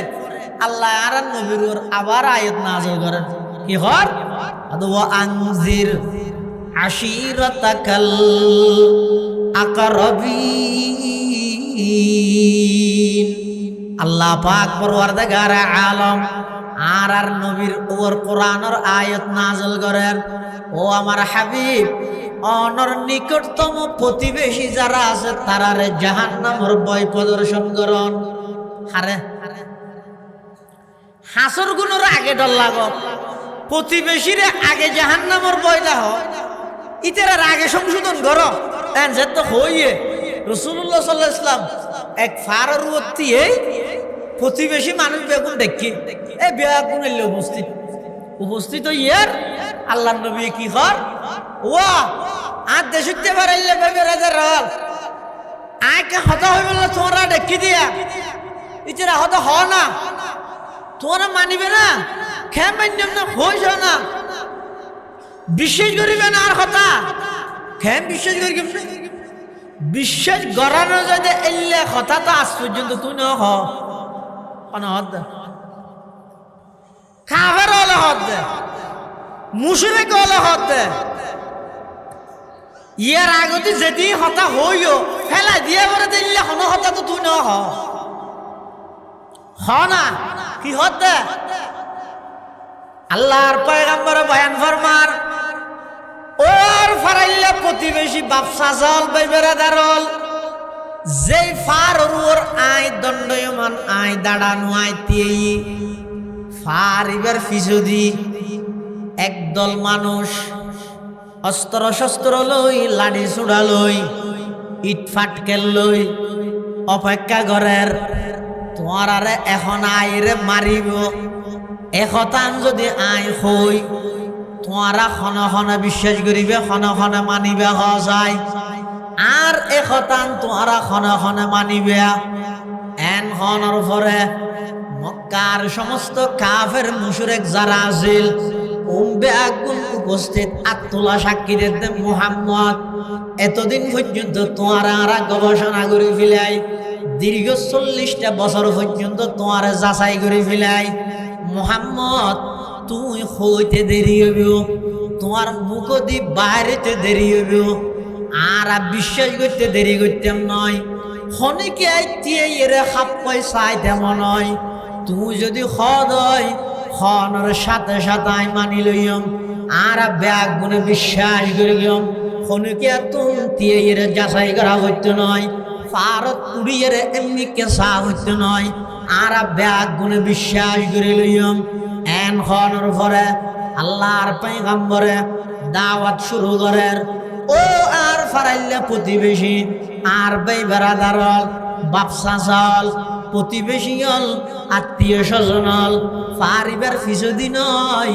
আল্লাহ আর নবীর আবার আয়াত নাযিল করেন, কি হর, ওয়া আনজির আশিরাতাকাল আকরাবিন। আল্লাহ পাক পরওয়ারদিগার আলম আর আর নবীর ওর কোরআনের আয়াত নাযিল করেন, ও আমার হাবিব, অনর নিকটতম প্রতিবেশী যারা আছে তারারে জাহান্নামের ভয় প্রদর্শন করন। হারে হাসর গুণের আগে ডর লাগো, প্রতিবেশীরে আগে জাহান্নামের ভয় দাও, ইতার আগে সংশোধন করো। এনজে তো হইয়ে রাসূলুল্লাহ সাল্লাল্লাহু আলাইহি ওয়াসাল্লাম এক ফারার উত্তি এই প্রতিবেশী মানুষ বেগুন দেখি, এই বেগুন এলে উপস্থিত উপস্থিত ইয়ার আল্লাহর নবী কি কর, ওয়া আর দেশতে পারাইলে বেবে রাজার রল আয়কে হতা হইবে না, তোমরা দেখি দিয়া ইতারা হতা হ না, তোমরা মানিবে না, খেয়ে মান্যম না, হইছ না, বিশ্বাস করিবে না। আর কথা খেয়ে বিশ্বাস করি কেমনে, বিশ্বাস করানো যদি এলে কথা তো আজ পর্যন্ত তুই ন হ হদ কাফের হলে হদ দে, মুশরিক হলে হদ দে, ইয়ার আগতে যদি হতা হইও ফেলা দিয়ে বলে দিলে হন হতা তো তুই ন হ না, কি হদ দে। আল্লাহর পয়গম্বর বয়ান ফরমার, ওর ফারাইলে প্রতিবেশী বাপসা জল বেবেরাদারল, যেই ফার ওর আয় দণ্ডয়মান আয় দাঁড়ানো আয় তিয়েই ফার ইবার ফিসুদি একদল মানুষ অস্ত্র শস্ত্র লই, লাঠি চূড়া লই, ইট ফাটকেল লই অপেক্ষা করের, তোমার আরে এখন আইরে মারিব। একতান যদি আই হই তোমারা ক্ষণে ক্ষণে বিশ্বাস করিবে, ক্ষণে ক্ষণে মানিবে যায়, আর একতান তোমারা ক্ষণে ক্ষণে মানিবে। এন হনর পরে মক্কার সমস্ত কাফের মুশরিক যারা আছিল উপস্থিত আত্মলা সাক্ষী দিতে, মুহাম্মদ এতদিন পর্যন্ত তোমারা গবেষণা করে ফেলাই, দীর্ঘ 40টা বছর পর্যন্ত তোমারে যাচাই করে ফেলাই, মুহাম্মদ তুই হইতে দেরি হইব, তোমার মুখ দি বাইরেতে দেরি হইব, আর বিশ্বাস করতে দেরি করতাম নয়, খনিকে আইতিয়ে এরে খাপ পয়সাই তেমন নয়, তুই যদি খদ হয় খনের সাথে সাথে মানি লইম, আর ব্যাগ গুনে বিশ্বাস করিম, খনিকে তুম দিয়ে এরে যাচাই করা হইতে নয়, ফারত উড়িয়ে এমনি কেসা হইতে নয়, আর ব্যাগ গুনে বিশ্বাস করে লইম। এন খনের পরে আল্লাহর পয়গম্বরে দাওয়াত শুরু করেন, ও আর ফারাইলে প্রতিবেশী আর বেই বেড়াদারল বাপসা চাল প্রতিবেশী হল আত্মীয় স্বজন হল পারিবার ফিসদি নয়,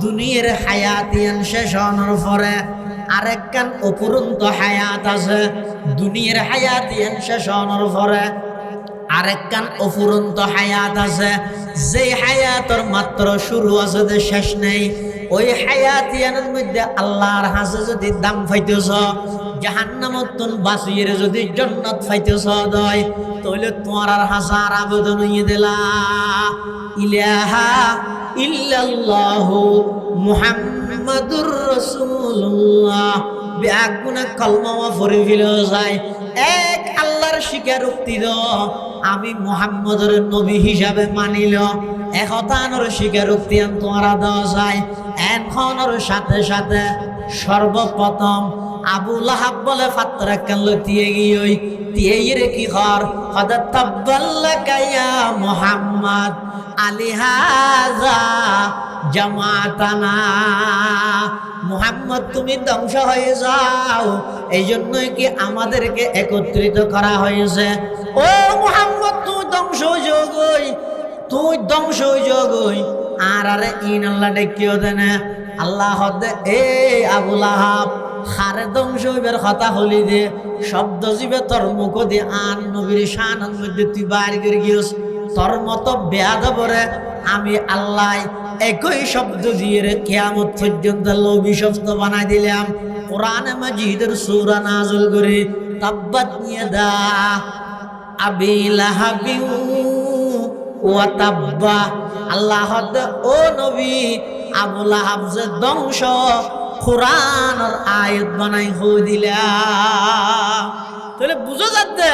দুনিয়ার হায়াতিয়ান শেষ হওয়ার পরে আরেকখান অপুরন্ত হায়াত আছে। দুনিয়ার হায়াত শেষ হওয়ার পরে আরেকখান অফুরন্ত হায়াত আছে, যে হায়াতর মাত্র শুরু আছে, যে শেষ নেই। ওই হায়াতিয়ানের মধ্যে আল্লাহর হাসে যদি দাম পাইতেছ, জাহান্নামত তুন বাঁচিয়ে যদি জান্নাত পাইতেছ দয়, তাহলে তোমার আর হাসার আবেদন হইয়ে দিলা ইলাহা ইল্লাল্লাহু মুহাম্মাদুর রাসূলুল্লাহ। বেগুনা কলমা পড়ে ফেলে যায়, এক আল্লাহর স্বীকারোক্তি দ আমি মুহাম্মদের নবী হিসাবে মানিল, একতানোর স্বীকারোক্তি তোমারা দেওয়া যায়। এখনের সাথে সাথে সর্বপ্রথম আবু লাহাব বলে ফাত্রা কাল দিয়ে গিয়ে দিয়ে রে কি কর হদা তাব্বাল্লাকা ইয়া মুহাম্মদ আলিহাযা জামাতানা। মুহাম্মদ তুমি ধ্বংস হয়ে যাও, এই জন্যই কি আমাদেরকে একত্রিত করা হয়েছে। ও মুহাম্মদ তুই ধ্বংস হয়ে যাগই, তুই ধ্বংস হয়ে যাগই। আর আরে ইন আল্লাহ ডেকিও দেন আল্লাহ দে এ আবু লাহাব হারে ধ্বংস হইবার কথা হলি দে শব্দ জীবে তোর মুখ দিয়ে আন নবীর শানের মধ্যে তুই বাড়ি করে গিয়েছ। তোর মতো বেয়াদবরে আমি আল্লাহ একই শব্দ দিয়ে রে কিয়ামত পর্যন্ত লোভী শব্দ বানাই দিলাম। কোরআনে মাজিদের সূরা নাযিল করে তাব্বাত ইয়াদা আবি লাহাবিন ওয়া তাব্বা। আল্লাহ ও নবী আবু লাহাব যে ধ্বংস কোরআনের আয়াত বানাই হয়ে দিলাম। তাহলে বুঝা যাচ্ছে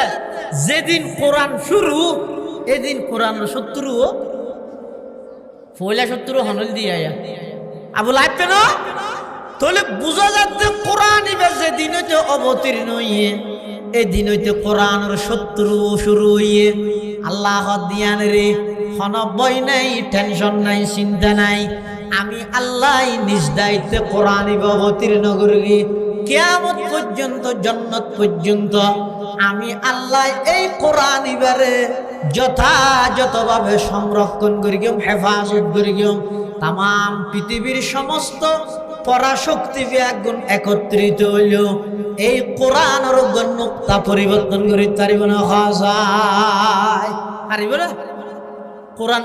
যেদিন কোরআন শুরু এদিন কোরআনের শত্রু পয়লা শত্রু হনল দিয়ে আবু লাহাব কেন? তাহলে বুঝা যাচ্ছে কোরআন এবার যেদিন হইতে অবতীর্ণ হইয়ে এদিন হইতে কোরআনের শত্রু শুরু হইয়ে। আল্লাহ দিয়ান রে হন বই নাই, টেনশন নাই, চিন্তা নাই, আমি আল্লাহ নিজ দায়িত্বে কোরআন অবতীর্ণ করি কিয়ামত পর্যন্ত, জান্নাত পর্যন্ত। আমি আল্লাহ এই কোরআন এবারে যথাযথভাবে সংরক্ষণ করি গিয়ে, হেফাজত করি গিয়ে। তাম পৃথিবীর সমস্ত পরাশক্তি একগুণ একত্রিত হইল এই কোরআনের গণ্যতা পরিবর্তন করি পারিব না? পারিব না? কোরআন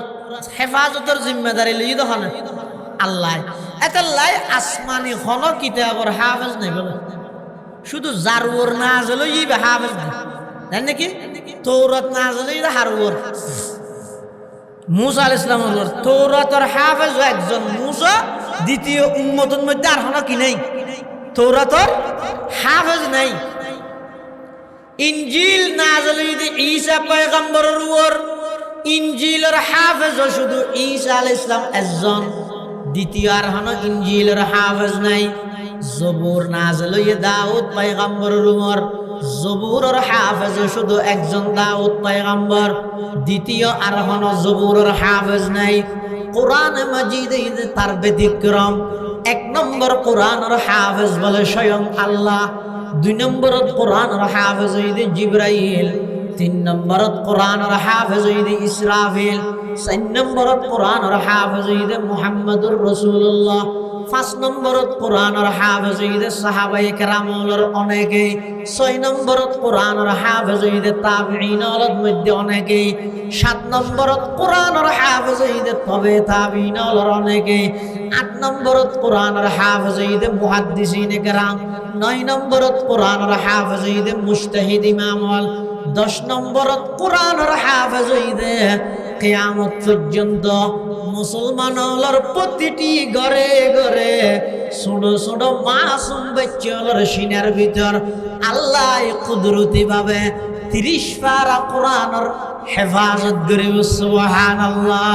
হেফাজতের জিম্মেদারি লই তখন আল্লাহ এটা লাই আসমানি হন কিতাবর হাফেজ নেই বলে শুধু জারুর না জলে ইবে হাফেজ নেই জানেন নাকি? তৌরাত না জলে ইবে হারুর মুসা আলাইহিস সালামের তৌরাতের হাফেজ একজন মুসা, দ্বিতীয় উম্মতের মধ্যে আর হন কি নেই, তৌরাতের হাফেজ নাই। ইনজিল না জলে ইবে ঈসা পয়গম্বরের উপর ইনজিলের হাফেজ শুধু ঈসা আলাইহিস সালাম একজন, দ্বিতীয় আর হন ইনজিলের হাফেজ নাই। জবুর নাযিল হইয়ে দাউদ পয়গম্বরের উপর, জবুরের হাফেজ শুধু একজন দাউদ পয়গম্বর, দ্বিতীয় আর হন জবুরের হাফেজ নাই। কোরআন মাজিদে তার ব্যতিক্রম। এক নম্বর কোরআনের হাফেজ বলে স্বয়ং আল্লাহ, দুই নম্বরত কোরআনের হাফেজ হইতে জিবরাইল, তিন নম্বরত কোরআনের হাফেজ হইতে ইসরাফিল, চার নম্বরত কোরআনের হাফেজ হইতে মুহাম্মদুর রাসূলুল্লাহ, পাঁচ নম্বরত কোরআনের হাফেজ হইতে সাহাবায়ে কেরামুলের অনেকেই, ছয় নম্বরত কোরআনের হাফেজ হইতে তাবিঈনদের মধ্যে অনেকেই, সাত নম্বরত কোরআনের হাফেজ হইতে তবে তাবিঈনদের অনেকেই, আট নম্বরত কোরআনের হাফেজ হইতে মুহাদ্দিসিনে কেরাম, নয় নম্বরত কোরআনের হাফেজ হইতে মুজতাহিদ ইমামুল, 10 নম্বরত কোরআনের হাফেজ হইতে কিয়ামত পর্যন্ত মুসলমানদের প্রতিটি ঘরে ঘরে ছোট ছোট মাসুম বাচ্চাদের সিনার ভিতর আল্লাহ কুদরতি ভাবে 30 পারা কোরআনের হেফাজত করে। সুবহানাল্লাহ।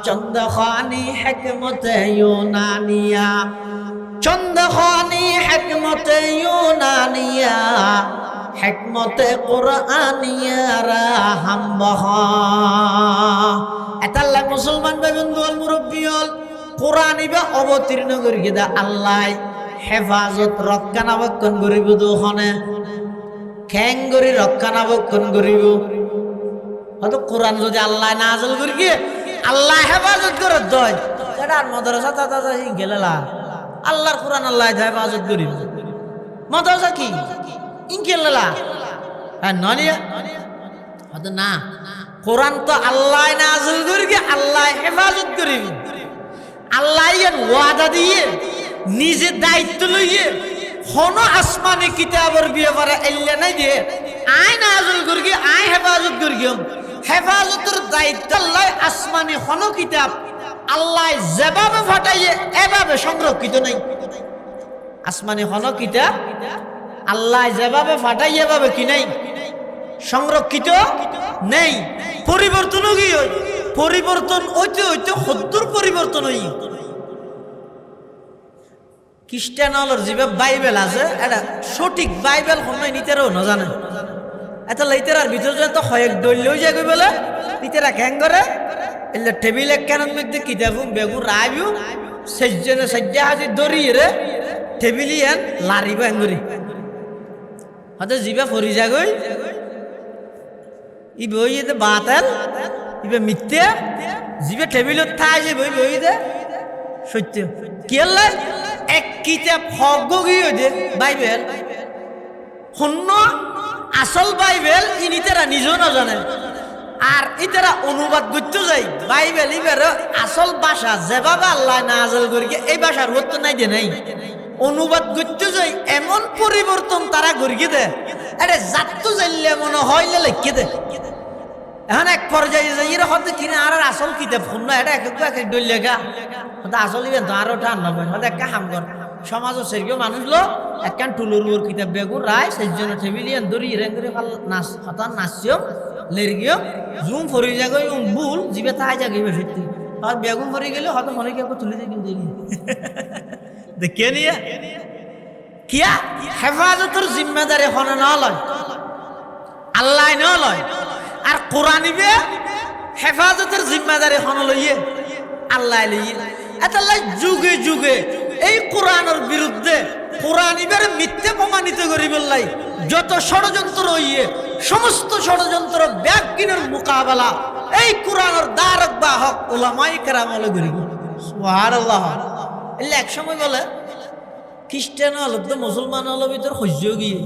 চন্দ্রখানি হিকমতে ইউনানিয়া, চন্দ্রখানি হিকমতে ইউনানিয়া, হিকমতে কোরআনিয়ারা হামবাহ। এতাল্লাহ মুসলমান বেগুন্দুল মুরব্বিয়ল কোরআন ইবা অবতীর্ণ করি দা আল্লাহ হেফাজত রক্ষণাবেক্ষণ করিব। দুখনে খ্যাং করি রক্ষণাবেক্ষণ করিব। হয়তো কোরআন যদি আল্লাহ নাযিল করি গিয়ে আল্লাহ হেফাজত করে দয়, এটা মাদ্রাসা দাদা গেলেলা আল্লাহর কোরআন আল্লাহ হেফাজত করিব মদরসা কি ইনকেল্লা হ্যাঁ নলিয়া হয়তো না কোরআন তো আল্লাহ নাযিল করিবে আল্লাহ হেফাজত করিব আল্লাহ এর ওয়াদা দিয়ে নিজে দায়িত্ব লইয়ে কোন আসমানি কিতাবের ব্যাপারে এল্লা নাই দিয়ে আয় নাযিল করিবে আয় হেফাজত করিবে হেফাজতের দায়িত্ব আল্লাহ আসমানি কোন কিতাব আল্লাহ যেভাবে ফাটাইয়ে এভাবে সংরক্ষিত নাই আসমানি কোন কিতাব আল্লাহ যেভাবে ফাটাইয়ে এভাবে কি নাই সংরক্ষিত নেই পরিবর্তনও কি হয় পরিবর্তন হইতে হইতে হদ্দুর পরিবর্তন হই খ্রিস্টান হলর যে বাইবেল আছে এটা সঠিক বাইবেল সময় নিতেরও না জানে এত লাইতেরার ভিতরে তো কয়েক দল লই যায় বলে নিতেরা ক্যাং করে এলে টেবিল একখানের মধ্যে কিতাব বেগু রাইবু সেজনে সজ্জা হাজি দড়িয়ে রে টেবিলি এন লারিব এঙ্গুরি হয়তো জিবা ফরি যাগই ই বই দে বাতাল ইবে মিথ্যে জিবে টেবিলত থাই যে বই বই দে সত্য কি আল্লাহ এক কিতাব হগগি দে বাইবেল হন্ন আসল বাইবেল ইনিতেরা নিজেও না জানে আর ইতারা অনুবাদ করতে যাই বাইবেল ইবের আসল ভাষা যেভাবে আল্লাহ নাযিল করিয়ে এই ভাষার অর্থ নাই দে নাই অনুবাদ করতে যাই এমন পরিবর্তন তারা করিয়ে দে আরে জাততো যাইলে মনে হয় লিখে দে এখন এক পর্যায়ে যাই এর হতে কিনে আর আসল কিতাব শুন এটা এক এক ডল লেখা হয়তো আসল ইভেন আরো টান নয় হয়তো একটা হাম কর সমাজও সেরকম মানুষ লো একখান টুলুর কিতাব বেগুন রায় সেজন্য টেবিলিয়ান দড়ি রেঙ্গুরি ফাল নাচ হতান নাচছিও লেরগিও জুম ফরি যাগই বুল জিবে তাই যাগিবে সত্যি আর বেগুন ফরি গেলে হয়তো মনে কি তুলে দিয়ে কিন্তু দেখে নিয়ে কিয়া হেফাজতের জিম্মেদারি হন না লয় আল্লাহ ন লয় আর কোরআনিবে হেফাজতের জিম্মেদারি হন লইয়ে আল্লাহ লইয়ে এতাল্লাই যুগে যুগে এই কোরআনের বিরুদ্ধে কোরআনিবের মিথ্যে প্রমাণিত করি বললাই যত ষড়যন্ত্র হইয়ে সমস্ত ষড়যন্ত্র ব্যাগিনের মোকাবেলা এই কোরআনের দ্বারক বাহক ওলামাই কেরাম হলে করি সুবহানাল্লাহ এলে এক সময় বলে খ্রিস্টান হলো তো মুসলমান হলো ভিতর সহ্য গিয়ে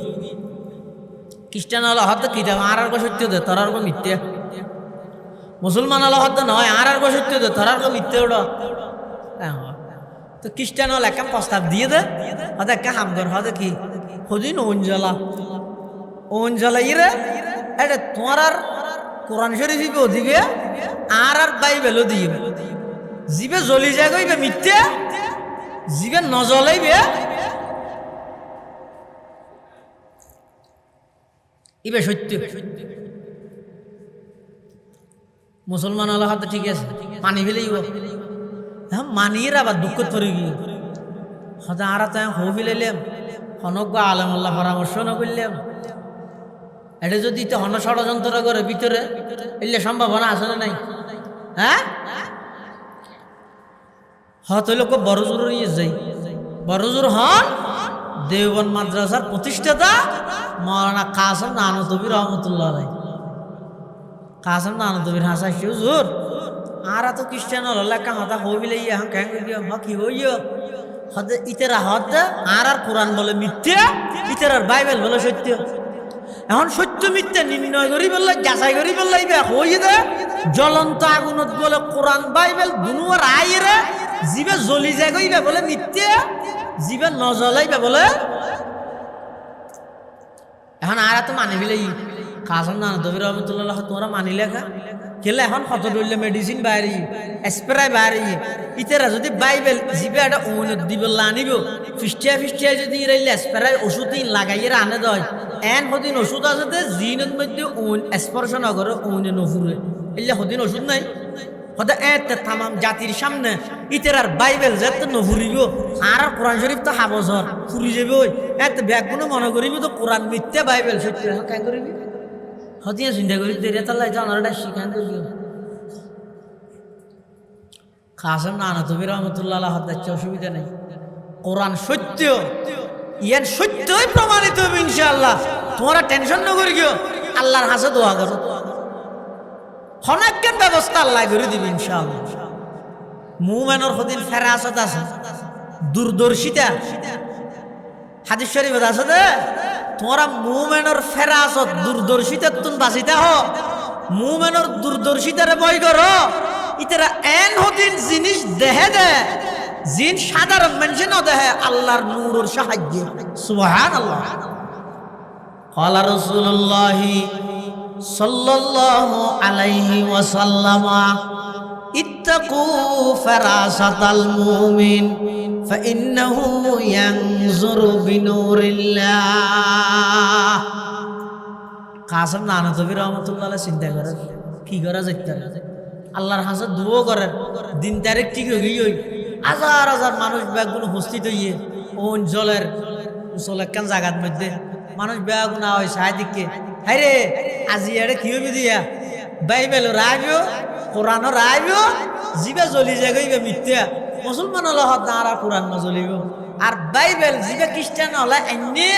খ্রিস্টান হলো হয়তো কিতাব আর সত্য দে তোর আর মিথ্যে মুসলমান হলো হয়তো নয় আর সত্য দে তোর আর মিথ্যে ওটা তো খ্রিস্টান হল একটা প্রস্তাব দিয়ে দে হয়তো একটা হামগর হয়তো কি হদিন ওঞ্জলা ইরে এটা তোমার আর কোরআন শরীফ দিবে আর বাইবেলও দিবে জিবে জ্বলি যায় গইবে মিথ্যে জিবে নজলাইবে ইবে সত্য মুসলমান হলো হয়তো ঠিক আছে মানি ফেলেইব হ্যাঁ মানিয়ে আবার দুঃখ পড়ে গিয়ে হয়তো আর তাই হো ফেলাইলাম হনজ্ঞ আলমাল্লাহ পরামর্শ না করলাম এটা যদি হন ষড়যন্ত্র করে ভিতরে এলে সম্ভাবনা আছে না নাই হ্যাঁ হয়তো লোক বড় জোর নিয়ে যাই বড় জোর হন দেওবন্দ মাদ্রাসার প্রতিষ্ঠাতা মৌলানা কাসেম নানতবী রহমতুল্লাহ আলাই কাসেম নানতবীর হাসা হুজুর আর তো খ্রিস্টান হল লেখা হতা হইলে এখন কেন কি হইও হতে ইতেরা হতে আর কোরআন বলে মিথ্যে ইতেরার বাইবেল বলে সত্য এখন সত্য মিথ্যে নির্ণয় করি বললে যাচাই করি বললে হই দে জ্বলন্ত আগুনত বলে কোরআন বাইবেল দুনুয়ার আইরে জিবে জ্বলি যায় গইবে বলে মিথ্যে জিবে নজলাইবে বলে এখন আর তো মানি ফেলাই কাসেম নানতবী রহমতুল্লাহ তোমরা মানি লেখা কেলে এখন কত ডলে মেডিসিন বাইরে স্প্রে বাইরে ইতেরা যদি বাইবেল জিবে একটা উন্নত দিব আনিব ফিস্টিয়া যদি রাইলে স্প্রে ওষুধ লাগাইয়ে আনে দেয় এন সদিন ওষুধ আছে জিনের মধ্যে স্পর্শ নগরে উনে নফুরে এলে সদিন ওষুধ নাই হতে এতে তামাম জাতির সামনে ইতেরার বাইবেল যেতে নফুরিব আর কোরআন শরীফ তো হাবছর ফুরি যাবে ওই এতে ব্যাগগুলো মনে করিবি তো কোরআন মিথ্যে বাইবেল সত্য কেন করিবি হতিয়া চিন্তা করি দেরে তাল্লাই জানারটা শিখান করবি কাসেম নানতবী রহমতুল্লাহ হচ্ছে অসুবিধা নেই কোরআন সত্য ইয়ান সত্যই প্রমাণিত হবে ইনশাআল্লাহ তোমরা টেনশন না করি গিয়ে আল্লাহর হাসে দোয়া করো অনেকের ব্যবস্থা আল্লাহ করে দিবে ইনশাআল্লাহ মুমেনের সদিন ফেরাসত আছে দূরদর্শিতা হাদিস শরীফে আছে দে তোমরা মুমিনের ফেরাসত দূরদর্শিতা তুন বাঁচিতা হ মুমিনের দূরদর্শিতারে বই করো ইতারা এন হদিন জিনিস দেহে দে জিন সাধারণ মানুষ না দেহে আল্লাহর নূরের সাহায্যে সুবহানাল্লাহ قال رسول الله صلى الله عليه وسلم اتقوا فراسة المؤمن فإنه ينظر بنور الله কাসম নানতবি রহমতুল্লাহ আলাইহি চিন্তা করেন কি করা যাইতে আল্লাহর হাতে দোয়া করেন দিন তারিখ ঠিক হই হাজার হাজার মানুষ ব্যাগুলো উপস্থিত হইয়ে ও অঞ্চলের মুসলমান জায়গার মধ্যে মানুষ ব্যাগুনা হয় সাহিদিককে হ্যাঁ রে আজি এড়ে কি হইবে দিয়া বাইবেল রাইবিও কোরআন রাইবিও জিবে জ্বলি যাইবে মিথ্যা মুসলমান হলে হত না আর কোরআন না জ্বলিব আর বাইবেল জিবে খ্রিস্টান হলে এনে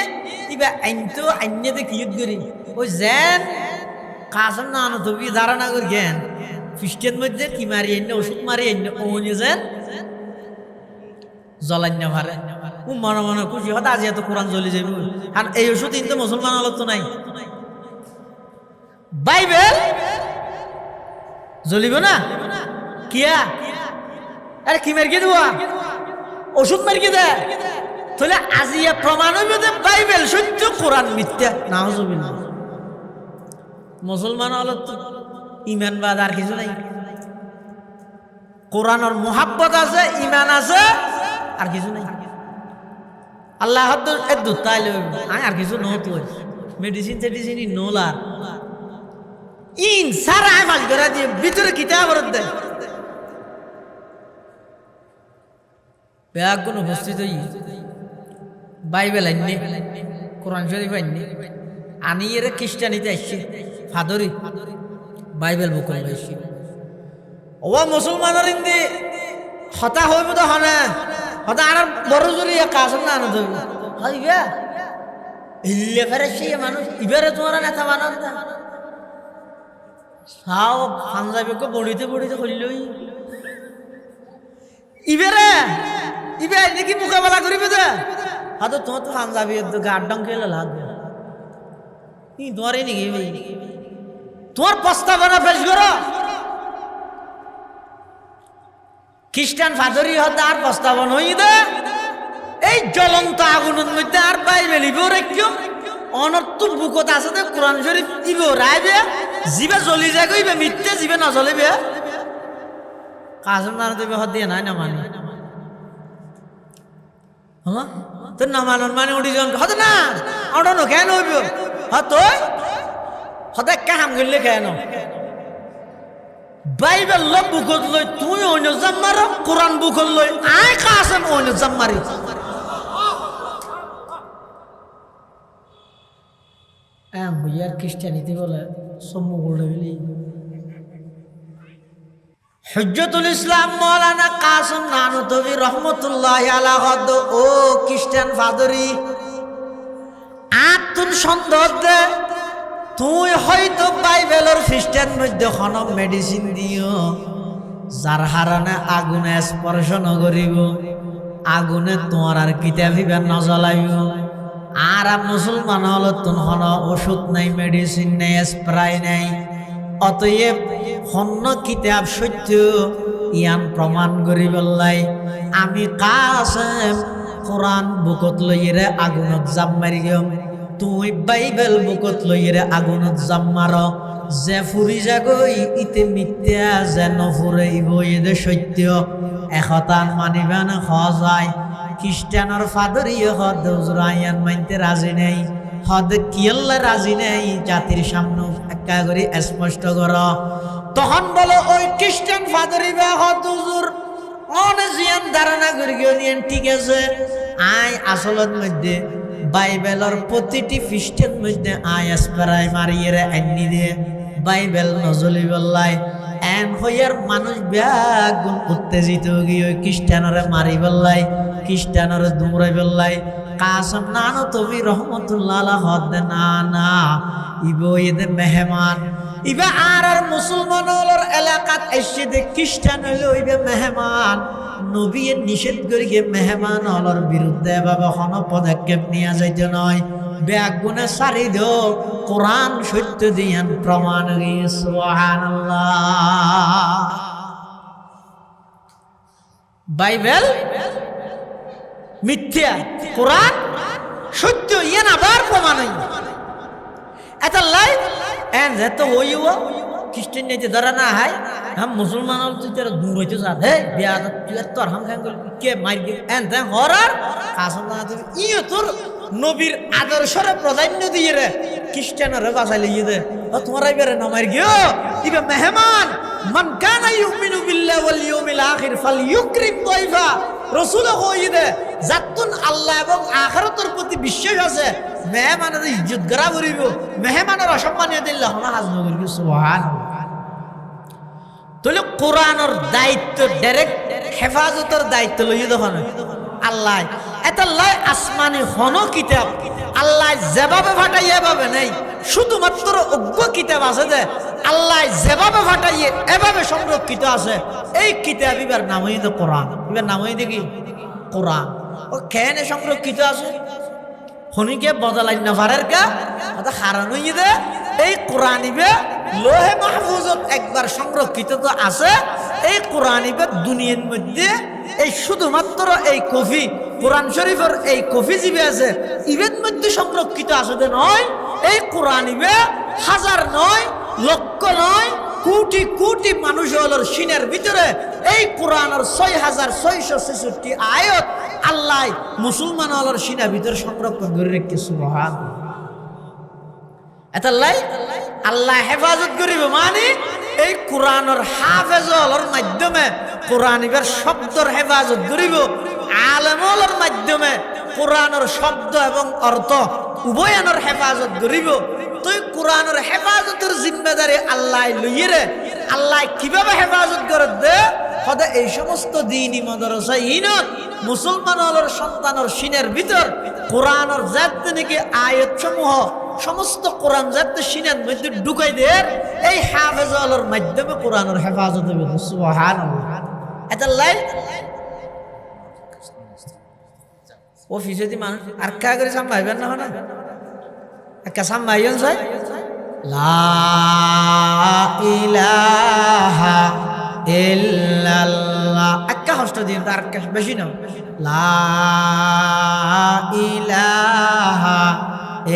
ইবা আইনতো আইনেতে কি করি ওই যেন কাসম না আনো তুমি ধারণা করি জ্ঞান খ্রিস্টান মধ্যে কি মারি এনে ওষুধ মারি এনে ওনে যেন জ্বলান্য ভারে ও মনে মনে খুশি হত আজি এত কোরআন জ্বলি যাইব আর এই ওষুধ কিন্তু মুসলমান হলত তো নাই বাইবেল জ্বলিব না কিয়া আরে কি মার্কে দেওয়া ওষুধ মার্কে দে তাহলে আজিয়া প্রমাণ হইবে যে বাইবেল সত্য কোরআন মিথ্যা নাউজুবিল্লাহ মুসলমান হল তো ইমান বাদ আর কিছু নাই কোরআনের মুহাব্বত আছে ইমান আছে আর কিছু নাই আল্লাহ এদু তাইলে আর কিছু নত মেডিসিন টেডিসিন নোলার ইন সারা মাল করে দিয়ে ভিতরে কিতাব দেয় ব্যাগুন উপস্থিত হই বাইবেল আইনি কোরআন শরীফ আইনি আনি এর খ্রিস্টানিতে আসছে ফাদরি বাইবেল বুক আসছে ও মুসলমানের ইন্দি হতা হইব তো হনা হতা আর বড় জুড়ি কাসম না আনন্দ হইবে ইল্লে ফেরেছে মানুষ ইবারে তোমার নেতা বানান দা সাও পাঞ্জাবিকে বড়িতে বড়িতে কইলই ইবারে ইবে দেখি মোকাবেলা করিবে দে হয়তো তোমার তো পাঞ্জাবি গাড় ডং খেলে লাগবে ই তোমার এই নাকি তোমার প্রস্তাবনা পেশ করো খ্রিস্টান ফাদরি হতে আর প্রস্তাবনা হই দে এই জ্বলন্ত আগুনের মধ্যে আর বাইবেল ইবেও রাখিও অনর্থ বুকত আছে দে কোরআন শরীফ ইবেও রাইবে জিবে জ্বলি যায় কইবে মিথ্যে জিবে না জ্বলিবে কাসম না দেবে হদ দিয়ে নাই না মানে হ্যাঁ তো না মানন মানে উঠি জন হত না অডন কেন হইব হত হতে কাম করলে কেন বাইবেল ল বুকত লই তুই অন্য জাম্মার কোরআন বুকত লই আই কাসম অন্য জাম্মারি এম বুয়ার খ্রিস্টানিতে বলে সম্মু বলে গেলি হুজ্জতুল ইসলাম মাওলানা কাসম নানুতবি রহমতুল্লাহি আলাইহি ও খ্রিস্টান ফাদরি আতুন সন্দেহ দে তুই হয়তো বাইবেলের খ্রিস্টান মধ্যে খন মেডিসিন দিও যার হারানে আগুনে স্পর্শ নকরিব আগুনে তোমার আর কিতাবিবা নজ্বলাইব আর মুসলমান হল তুন হন ওষুধ নাই মেডিসিন নাই স্প্রে নাই অতএব হন্য কিতাব সত্য ইয়ান প্রমাণ করি বললাই আমি কাসেম কোরআন বুকত লইরে আগুনত জাম মারি গেম তুই বাইবেল বুকত লইরে আগুনত জাম মার যে ফুরি যাগই ইতে মিথ্যা যে নফুরে ইব এদে সত্য একতান মানিবা না যায় খ্রিস্টানের ফাদরি হদ হুজুরায়ান মানতে রাজি নেই হদ কিয়াল্লা রাজি নেই জাতির সামনে একা করে স্পষ্ট কর তখন বলো ওই খ্রিস্টান ফাদরি বা হদ হুজুর অনেজিয়ান ধারণা করি গিয়ে ঠিক আছে আই আসলত মধ্যে বাইবেলের প্রতিটি খ্রিস্টান মধ্যে আই স্প্রাই মারিয়ে আনি দিয়ে বাইবেল নজলি বললাই এন হইয়ার মানুষ ব্যাগুন উত্তেজিত গিয়ে ওই খ্রিস্টানরে মারি বললাই খ্রিস্টানরে দুমরাই বললাই কাসম নানো তুমি রহমতুল্লাহ হদ না না ইব এদে মেহমান ইবা আর মুসলমানের এলাকাত এসে দে খ্রিস্টান হইল ইবে মেহমান নবী নিষেধ করি গিয়ে মেহমান হলর বিরুদ্ধে এভাবে কোনো পদক্ষেপ নিয়ে যাইতে নয় ব্যাগ গুণে সারি দো কোরআন সত্য দিয়ান প্রমাণ সুবহানাল্লাহ বাইবেল মিথ্যা কোরআন সত্য ইয়ান আবার প্রমাণ এটা লাই এন যেত হইও খ্রিস্টান নিতে ধরা না হয় हम मुसलमान तुझे तेरा दूर होते साथ है बिया तुझे तो हम खाएंगे के मार के एंड दें हॉरर कासम ना तो ये तो नबीर आदर्शरे प्राधान्य दिए रे ख्रिस्टान रे बासा लिए दे और तुम्हारा बेरे ना मार गयो इबे मेहमान मन काना युमिनु बिल्लाह वल यौमिल आखिर फलयुक्रिम दैफा রাসূল কই দে যাতুন আল্লাহ এবং আখিরাতের প্রতি বিশ্বাস আছে মেহমানের ইজ্জত করা করিব মেহমানের অসম্মানিত দিল্লাহ না হাজম করিব সুবহানাল্লাহ তাহলে কোরআনের দায়িত্ব ডাইরেক্ট হেফাজতের দায়িত্ব লইয়ে দেখুন আল্লাহ এটা লাই আসমানি হনো কিতাব আল্লাহ যেভাবে ফাটাইয়ে এভাবে নেই শুধুমাত্র অজ্ঞ কিতাব আছে যে আল্লাহ যেভাবে ফাটাইয়ে এভাবে সংরক্ষিত আছে এই কিতাব এবার নাম হইতে কোরআন এবার নাম হইতে কি কোরআন ও কেন সংরক্ষিত আছে হনিকে বদলাই না পারের কা এটা কারণ হইয়ে দে এই কোরআন ইবে লোহে মাহফুজত একবার সংরক্ষিত তো আছে এই কোরআন ইবে দুনিয়ার মধ্যে এই শুধুমাত্র এই কফি কোরআন শরীফের এই কফি জিবে আছে ইবের মধ্যে সংরক্ষিত আছে যে নয় এই কোরআন ইবে হাজার নয় লক্ষ নয় কোটি কোটি মানুষ হলোর সিনের ভিতরে এই কোরআনের ৬৬৬৬ আয়াত আল্লাহ মুসলমান হলোর সিনের ভিতরে সংরক্ষণ করে রেখে সুবহানাল্লাহ এতাল্লাই আল্লাহ হেফাজত করিব মানে এই কোরআনের হাফেজ হলোর মাধ্যমে কোরআন ইবার শব্দর হেফাজত করিব আলেম হলোর মাধ্যমে কোরআনের শব্দ এবং অর্থ উভয়ানের হেফাজত করিব তুই কোরআনের হেফাজতের জিম্মেদারি আল্লাহ লইয়ে আল্লাহ কিভাবে হেফাজত করে দে হদে এই সমস্ত দ্বীনি মাদ্রাসা ইনত মুসলমান হলোর সন্তানের সিনের ভিতর কোরআনের জাত নাকি আয়াত সমূহ সমস্ত কোরআন জাত সিনের মধ্যে ঢুকাই দে এই হাফেজ হলোর মাধ্যমে কোরআনের হেফাজত হবে সুবহানাল্লাহ এটা লাই অফিসে দি মানুষ আর কা করে সামলাইবেন না না একটা সামলাইন যায় লা ইলাহা ইল্লাল্লাহ একটা হস্ত দিন তার বেশি না লা ইলাহা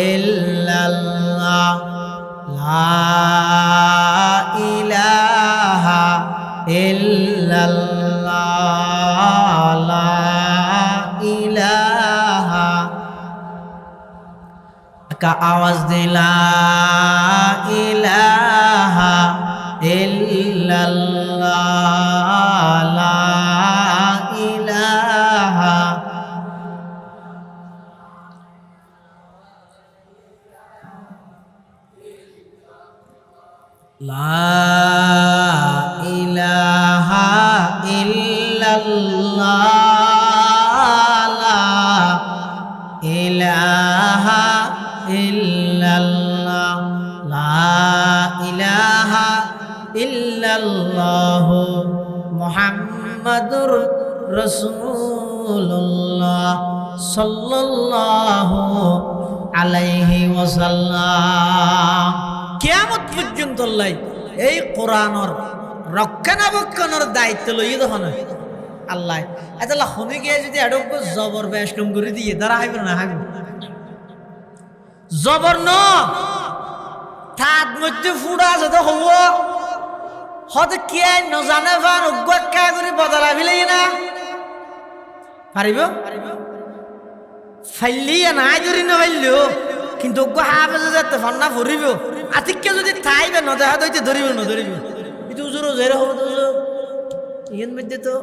ইল্লাল্লাহ লা ইলাহা ইল্লাল্লাহ লা ইলাহা का आवाज दिला इलाहा इल्लल्लाह ला इलाहा ला इलाहा इल्लल्लाह ला इलाहा ইল্লাল্লাহ লা ইলাহা ইল্লাল্লাহ মুহাম্মাদুর রাসূলুল্লাহ সাল্লাল্লাহু আলাইহি ওয়াসাল্লাম কিয়ামত পর্যন্ত এই কোরআনের রক্ষণাবেক্ষণের দায়িত্ব লইয়ে দেখুন আল্লাহ এতলা শুনে গিয়ে যদি এডক জবর বেশকম করে দিয়ে তারা হাইবে না হাইবে জবর ন তার মধ্যে ফুড়া আছে তো হব হতে কে নজানে ফান উগ্গা করে বদলা ফেলাই না পারিব ফাইলিয়া নাই ধরি না ফাইলিও কিন্তু উগ্গা হাফেজে যেতে ফান্না ফুরিব আতিককে যদি থাইবে নদেহা দইতে ধরিব না ধরিব কিন্তু উজুরও জেরে হব তো ইয়ের মধ্যে তো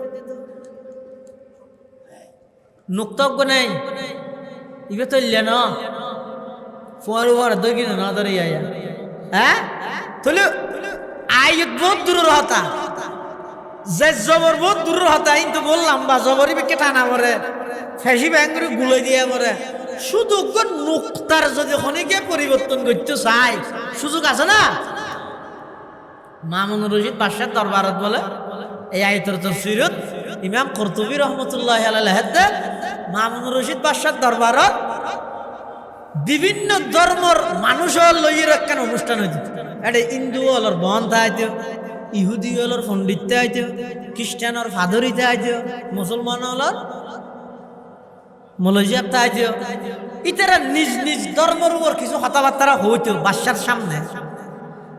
নুক্তজ্ঞ নেই ইবে তো ইল্লে না ফোয়ার দই না ধরে আয়া হ্যাঁ তাহলে আয়ত বহুত দূরের হতা যে জবর বহুত দূরের হতা কিন্তু বললাম বা জবরই বেকে টানা পরে ফেসি ব্যাঙ্গুরি গুলো দিয়ে পরে শুধু নুক্তার যদি খনিকে পরিবর্তন করতে চাই সুযোগ আছে না মামুনুর রশিদ বাদশাহ দরবারত বলে এই আয়তের তফসিরত ইমাম কুরতুবী রহমতুল্লাহি আলাইহি মামুন রশিদ বাদশার দরবারত বিভিন্ন ধর্মর মানুষের লইয়ের একখান অনুষ্ঠান হইত। এটা হিন্দু হলর বহনতা আইতো, ইহুদি হলর পণ্ডিততে আইতো, খ্রিস্টানর ফাদরিতে আইতো, মুসলমান হলর মলজিয়াতে আইতো। ইতারা নিজ নিজ ধর্মের উপর কিছু কথাবার্তা হইতো বাদশার সামনে।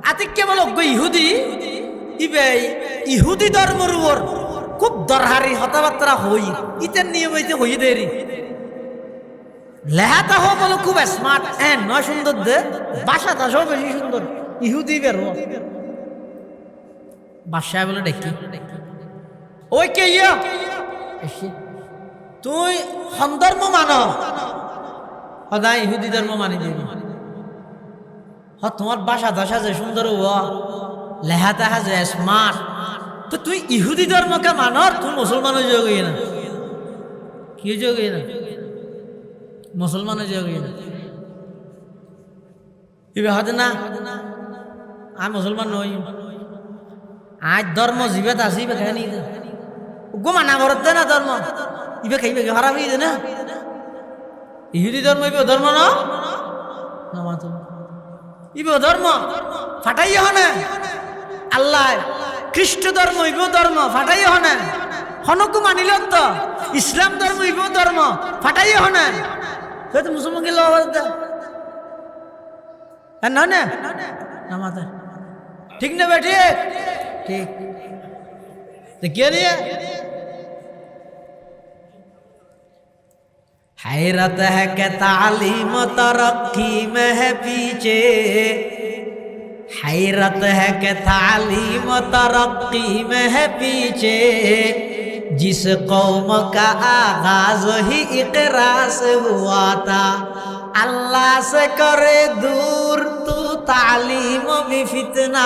আতি কেবল ইহুদি ইবে ইহুদি ধর্মের উপর খুব দরহারি কথাবার্তা হই, ইতার নিয়ম হইতে হই দেরি লেহাতা হোক বলো খুব স্মার্ট নয় সুন্দর দে বাসা দাসও বেশি সুন্দর ইহুদি বের বাসায় বলে দেখি ওই কে তুই ধর্ম মানো সদায় ইহুদি ধর্ম মানি দিবি তোমার বাসা দাসা যে সুন্দর লেহাতা হাজে স্মার্ট তো তুই ইহুদি ধর্মকে মানর তুই মুসলমান হয়ে যাবি না কি যাবি না মুসলমান হয়ে যাবি না ইবে হতে না আমি মুসলমান নই আজ ধর্ম জীবেত আছে ইবে খাই নি গো মানা করতে না ধর্ম ইবে খাইবে হারাম হয়ে না ইহুদি ধর্ম ইবে ধর্ম না মাতো ইবে ধর্ম ফাটাই হনে আল্লাহ খ্রিস্ট ধর্ম ইবে ধর্ম ফাটাই হনে হনকু মানিল তো ইসলাম ধর্ম ইবে ধর্ম ফাটাই হনে তো মুসলমান গেল না না নামাতে ঠিক না বেঠে ঠিক देखिए नहीं हैरत है कि तालीम तरक्की में है पीछे हैरत है कि तालीम तरक्की में है पीछे जिस कौम का आगाज ही इकरा से हुआ था अल्लाह से करे दूर तू तालीम भी फितना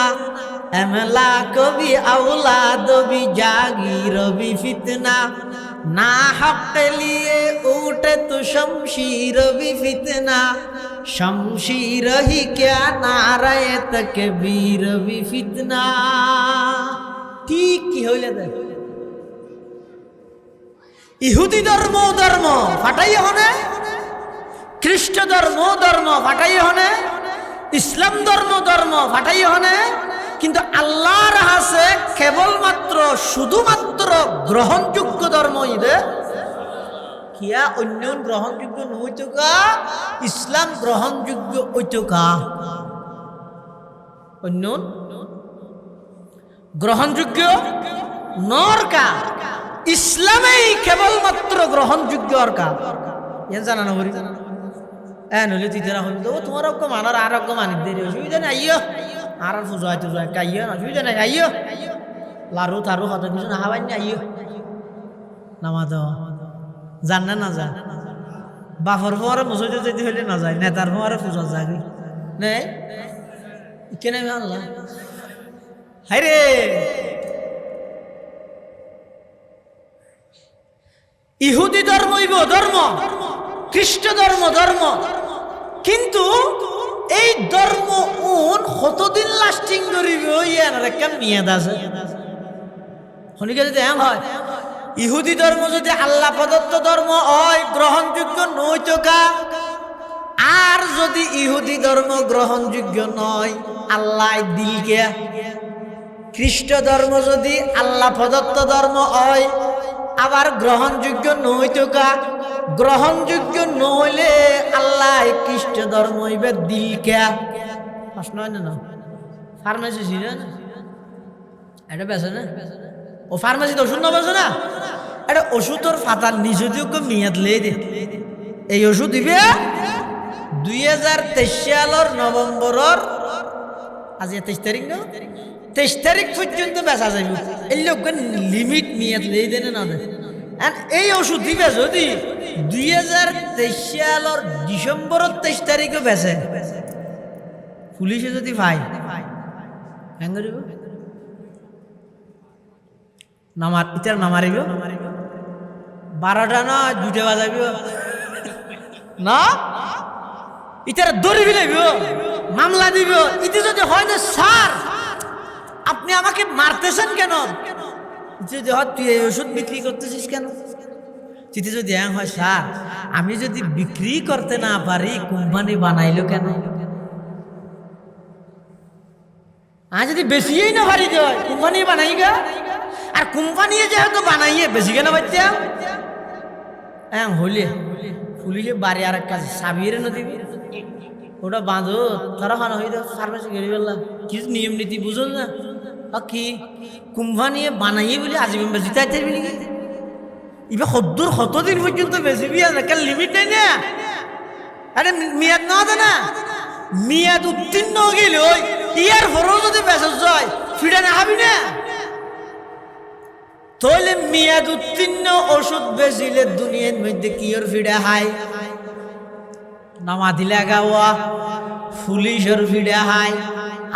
अमला को भी औलाद भी जागीर भी फितना ना हक के लिए उठे तो शमशीर भी फितना शमशीर ही क्या नाराय तक वीर भी फितना ठीक की হইলে দে ইহুদি ধর্ম ফাটাই হনে খ্রিস্ট ধর্ম ফাটাই হনে ইসলাম ধর্ম ফাটাই হনে কিন্তু আল্লাহর হাসে কেবলমাত্র শুধুমাত্র গ্রহণযোগ্য ধর্ম ইদে কিয়া অন্য গ্রহণযোগ্য নইতকা ইসলাম গ্রহণযোগ্য ঐতকা অন্য গ্রহণযোগ্য নরকা ইসলামেই কেবলমাত্র গ্রহণযোগ্য অরকা এ জানানো করি নইলে তুই যারা হইল ও তোমার অজ্ঞ মানার আর অজ্ঞ মানিক দেরি অসুবিধা নেই আইয় আর পুজো হয়তো আইয় অসুবিধা নাই আইয় লারু থারু হত কিছু না হাবাই আইয় নামা তো জান না যা বাফর ফোয়ারে মসজিদে যেতে হইলে না যায় নেতার ফোয়ারে পুজো যাবি নেই কেনে আল্লাহ হাই রে ইহুদি ধর্ম ধর্ম খ্রিস্ট ধর্ম কিন্তু এই ধর্ম কতদিন লাস্টিং করিবে কেন মেয়াদ আছে শনিকে যদি এম হয় ইহুদি ধর্ম যদি আল্লাহ প্রদত্ত ধর্ম হয় গ্রহণযোগ্য নৈতকা আর যদি ইহুদি ধর্ম গ্রহণযোগ্য নয় আল্লাহ দিলকে খ্রিস্ট ধর্ম যদি আল্লাহ প্রদত্ত ধর্ম হয় আবার গ্রহণযোগ্য নৈতকা গ্রহণযোগ্য নহলে আল্লাহ খ্রিস্ট ধর্ম হইবে দিলকে প্রশ্ন হয় না ফার্মেসি ছিল না এটা বেছে না ও ফার্মেসিতে ওষুধ না বেছে না এটা ওষুধের ফাতার নিজযোগ্য মেয়াদ লেই দে এই ওষুধ দিবে 2023 সালের নভেম্বরের আজ 23 তারিখ না 23 তারিখ পর্যন্ত বেচা যাইব এই লোক লিমিট মেয়াদ লেই দেনে না দে এই ওষুধ দিবে যদি 2023 সালের ডিসেম্বরের 23 তারিখে বেচে পুলিশে যদি ভাই হ্যাঁ করিব নামারিব 12টা না 2টা বাজাইব না ইতার দৌড়িবি লাগব মামলা দিব ইতি যদি হয় না স্যার আপনি আমাকে মারতেছেন কেন যদি তুই এই ওষুধ বিক্রি করতেছিস কেন? চিঠি যদি হয় স্যার আমি যদি বিক্রি করতে না পারি কোম্পানি বানাইলো কেন? আর যদি বেশিই না পারি তো কোম্পানি বানাই গা, আর কোম্পানি যেহেতু বানাইয়ে বেশি কেন বাচ্চা হলে পুলিশে বাড়ি আর এক কাজ সাবিয়ে না দিবি ওটা বাঁধো তারা খানা হয়ে যাও ফার্মেসি গেড়ে ফেললাম কিছু নিয়ম নীতি বুঝো না কি কোম্পানি বানাইয়ে বলে আজীবন বেশি তাই চাইবি নাকি? এবার সত্তর দিন পর্যন্ত বেশি একটা লিমিট নেই না? আরে মেয়াদ না দে না, মেয়াদ উত্তীর্ণ গেল ইয়ার পরেও যদি বেসর যায় ফিরে না খাবি না? তাহলে মেয়াদ উত্তীর্ণ ওষুধ বেশিলে দুনিয়ার মধ্যে কি ওর ফিরে হায় নামা দিলে গাওয়া পুলিশের ফিরে হায়।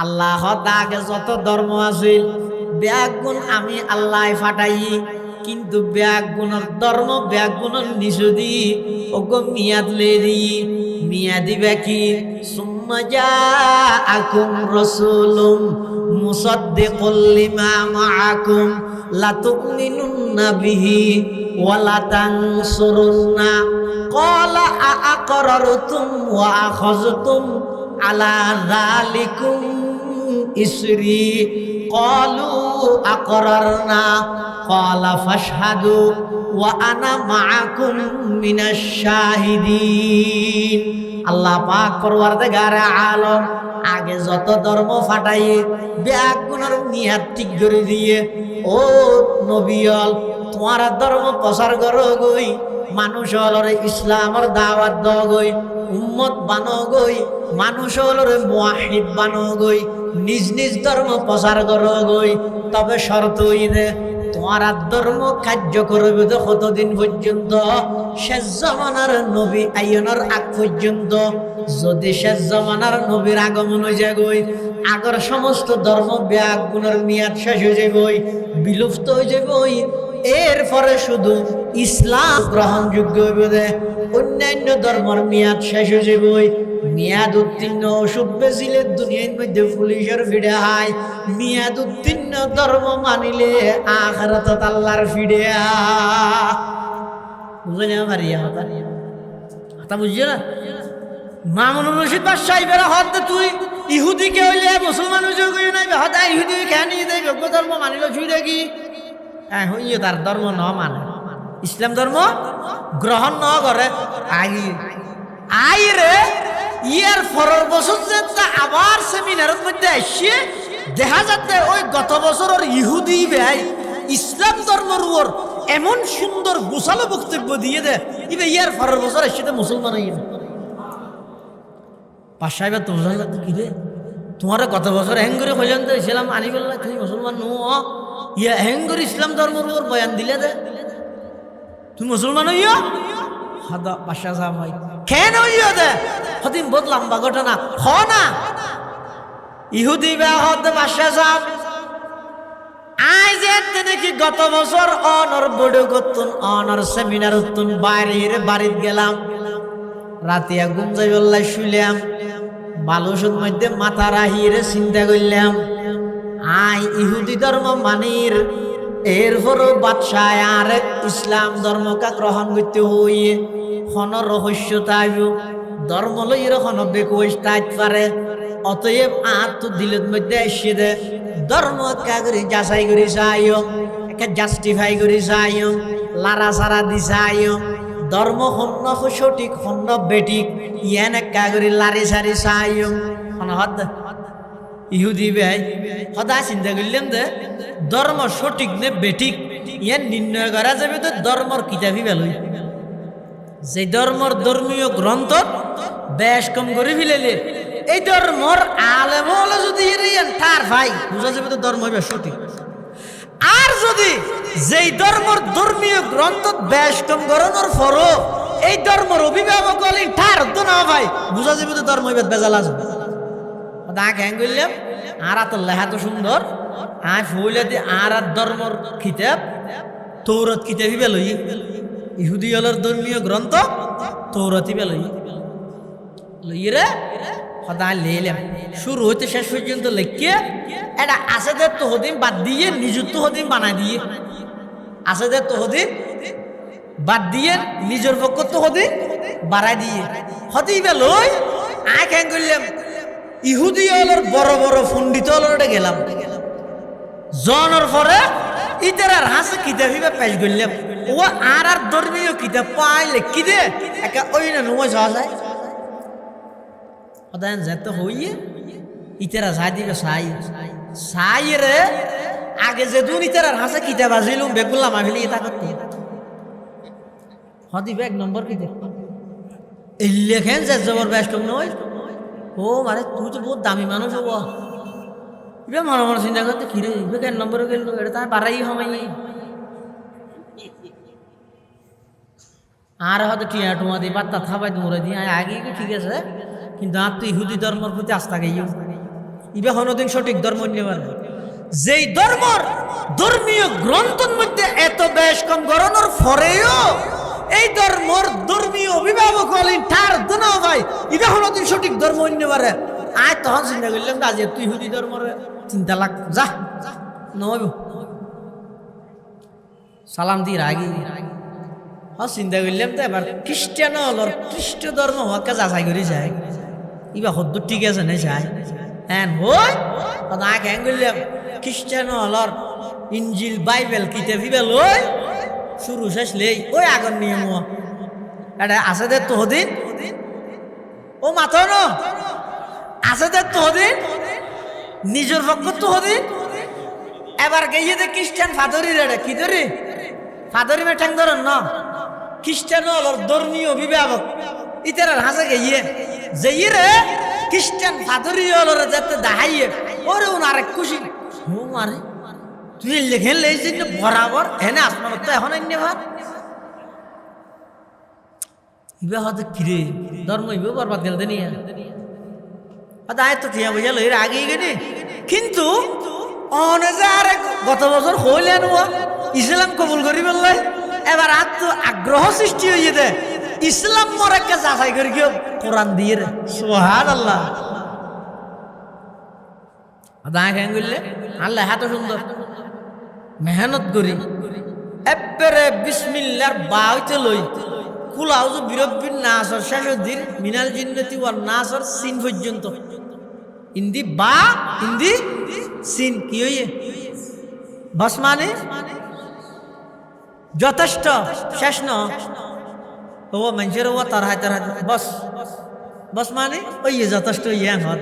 আল্লাহ আগে যত ধর্ম আছিল ব্যাগ গুণ আমি আল্লাহ ফাটাই, কিন্তু ব্যাগ গুণের ধর্ম ব্যাগ গুণের নিষদি ওগো মিয়াদ লে দি মিয়াদি ব্যাকি সুম্মা জাআকুম রাসূলুম মুসাদ্দিকুল লিমা মাআকুম লাতুমিনুন্না বিহি ওয়া লাতানসুরুন্না ক্বালা আআকরারতুম ওয়া আখাযতুম আলা যালিকুম ইসরি ক্বালু আকরারনা ক্বালা ফাশহাদু ওয়া আনা মাআকুম মিনাশ শাহিদিন। আল্লাহ পাক পরওয়ারদিগারে আলম আগে যত ধর্ম ফাটাইয়ে ব্যাগ গুণের নিয়াত ঠিক করে দিয়ে ও নবিয়ল তোমার ধর্ম প্রচার করো গই, মানুষ হলরে ইসলামের দাওয়াত দাও গই, উম্মত বানো গই, মানুষ হলরে মুয়াহিদ বানো গই, নিজ নিজ ধর্ম প্রচার করো গই। তবে শর্ত দে তোমার ধর্ম কার্য করবে তো কতদিন পর্যন্ত? শেষ জামানার নবী আইয়নের আগ পর্যন্ত। যদি শেষ জামানার নবীর আগমন হয়ে যায় গই আগর সমস্ত ধর্ম ব্যাগ গুণের মেয়াদ শেষ হয়ে যাবই, বিলুপ্ত হয়ে যাবই। এরপরে শুধু ইসলাম গ্রহণযোগ্য হইবে, অন্যান্য ধর্মের মেয়াদ শেষ হয়ে যাবই। মেয়াদ উত্তীর্ণ ওষুধ বেচিলে দুনিয়ার মধ্যে পুলিশের ফিরে হায়, মেয়াদ উত্তীর্ণ ধর্ম মানিলে আখিরাতত আল্লাহর ফিরে বুঝে না পারিয়া কথা বুঝছো না? মামুনুর রশিদ বাদশাহ এবারে হতে তুই ইহুদিকে হইলে মুসলমান হয়ে গই না হতা ইহুদি কেন নিয়ে দেয় যোগ্য ধর্ম মানিল ছুই দেখি হইয়ে তার ধর্ম ন মানে ইসলাম ধর্ম গ্রহণ ন করে আই রে ইয়ার পরের বছর যে আবার সেমিনারের মধ্যে আসছে দেখা যাচ্ছে ওই গত বছরের ইহুদি ভাই ইসলাম ধর্মের উপর এমন সুন্দর গোছালো বক্তব্য দিয়ে দে ইবে ইয়ার পরের বছর আসছে তো মুসলমান হয়ে গেছে। পাশা এবার তোমার কি রে তোমার গত বছর হ্যাং করে হইলেন তো ইসলাম আনি বললা তুমি মুসলমান নো ইয়া হ্যাং করে ইসলাম ধর্মের উপর বয়ান দিলে দে তুমি মুসলমান হইয়া হাদা পাশা সাহেব ভাই কেন হইয়া দে হতিম বহুত লম্বা ঘটনা হ না ইহুদি বা হতে পাশা সাহেব আই যে দেখি গত বছর অনর বড় করতুন অনর সেমিনার হতুন বাইরের বাড়িতে গেলাম রাতিয়া ঘুম যাই বললাই শুইলাম বালুসুর মধ্যে মাথা রাহিরে চিন্তা করলাম আই ইহুদি ধর্ম মানির এরপরও বাদশাহ আর ইসলাম ধর্মকে গ্রহণ করতে হইয়ে খন রহস্য তাইব ধর্ম লইয়ের খন বেকুশ তাইত পারে অতএব আর তো দিলের মধ্যে এসে দে ধর্ম কাগরি যাচাই করে চাইও একে জাস্টিফাই করে চাইও লারা সারা দি চাইও ধর্ম খন্ন সঠিক খন্ন বেটিক ইয়ান কাগরি লারি সারি চাইও হদ ইহুদি ভাই সদায় চিন্তা করলাম দে ধর্ম সঠিক নে বেটিক ইয়ান নির্ণয় করা যাবে তো ধর্মর কিতাবই বেলই যে ধর্মর ধর্মীয় গ্রন্থ বেশ কম করে ফেলেলে এই ধর্মর আলেম হলে যদি তার ভাই বুঝা যাবে তো ধর্ম হইবে সঠিক। আর যদি যেই ধর্মর ধর্মীয় গ্রন্থ বেশ কম গরনের ফরো এই ধর্মর অভিভাবক হলে তার তো না ভাই বুঝা যাবে তো ধর্ম হইবে বেজাল আসবে। দাগ হ্যাং করলাম আর তো লেখা তো সুন্দর আর ফুলে দি আর ধর্মর কিতাব তৌরত কিতাবই বেলই ইহুদি হলের ধর্মীয় গ্রন্থ তৌরতি বেলই লইরে সদায় লেলাম শুরু হইতে শেষ পর্যন্ত লেখিয়ে এটা আছে যে তহদিন বাদ দিয়ে নিযুক্ত হদিন বানাই দিয়ে আছে যে তহদিন বাদ দিয়ে নিজের পক্ষ তহদিন বাড়াই দিয়ে হতেই লই আয় কেন করলাম ইহুদি হলোর বড় বড় পণ্ডিত হলোর গেলাম জনের পরে ইতার হাসে কিতাব পেশ করলাম ও আর ধর্মীয় কিতাব পাইলে কি দে একা ওই না নয় যাওয়া যায় সদায় যেতে হইয়ে ইতারা যাই দিবে সাই রে আগে যে দুন ইতার হাসে কিতাব আজিলুম বেগুলাম আমি এটা করতে হদিবে এক নম্বর কিতাব এই লেখেন যে জবরদস্ত নয় ও মানে তুই তো বহুত দামি মানুষ হবো ইবে মনে মনে চিন্তা করতে কিরে ইবে কেন নম্বরে গেল এটা তাই বাড়াই হমাই আর হয়তো টিয়া টুমা দিয়ে বার্তা থাবাই তোমরা দিয়ে আগে ঠিক আছে কিন্তু আর তো ইহুদি ধর্মের প্রতি আস্থা গেইও ইবে কোনোদিন সঠিক ধর্ম নেবার যেই ধর্মীয় গ্রন্থের মধ্যে এত বেশ কম গড়ানোর পরেও এই ধর্মীয় অভিভাবক হলেন তার দোনো ভাই ইবে কোনোদিন সঠিক ধর্ম নেবার আয় তখন চিন্তা করলাম আজ তুই ইহুদি ধর্মের চিন্তা লাগ যা নব সালাম দিয়ে রাগি চিন্তা করলাম তো এবার খ্রিস্টান হলর খ্রিস্ট ধর্ম হওয়াকে যাচাই করে যায় ইবা হদ্দ ঠিক আছে না চাই হ্যাঁ হই আয় কেন করলাম খ্রিস্টান হলর ইঞ্জিল বাইবেল কিতাব লই শুরু শেষ লেই ওই আগর নিয়ম এটা আছে দে তহদিন ও মাথা ন আছে দে তহদিন নিজের পক্ষ তহদিন এবার গিয়ে যে খ্রিস্টান ফাদরি রে কি ধরি ফাদরি মে ঠ্যাং ধরেন না খ্রিস্টান হলর ধর্মীয় অভিভাবক ইতার হাসে গিয়ে যে রে খ্রিস্টান ফাদরি হলর যাতে দাহাইয়ে ওরে আরেক খুশি ও মারে তুই লেখেন লেগেছিস বরাবর এনে আসমান তো এখন এনে ভাত ইবে হতে কিরে ধর্ম ইবে বরবাদ গেলতে নিয়ে দায় তো ঠিয়া বুঝা লইর আগেই গেনি কিন্তু অনেজে আর গত বছর হইলেন ও ইসলাম কবুল করি বললে এবার আর তো আগ্রহ সৃষ্টি হয়ে দে ইসলাম মোর একটা যাচাই করি কেউ কোরআন দিয়ে রে সুবহানাল্লাহ দায় কেন করলে আল্লাহ এত সুন্দর মেহনত করি এবারে বিসমিল্লার বা হইতে লই কুলাউজু বিরব্বিন নাসর শেষদিন মিনাল জিন্নতি ওয়ান নাসর সিন পর্যন্ত ইন্দি বা ইন্দি সিন কি হইয়ে বাস মানে যথেষ্ট শেষ ন ও মানুষের ও তার হাতে বস বস মানে ওই যথেষ্ট ইয়া হত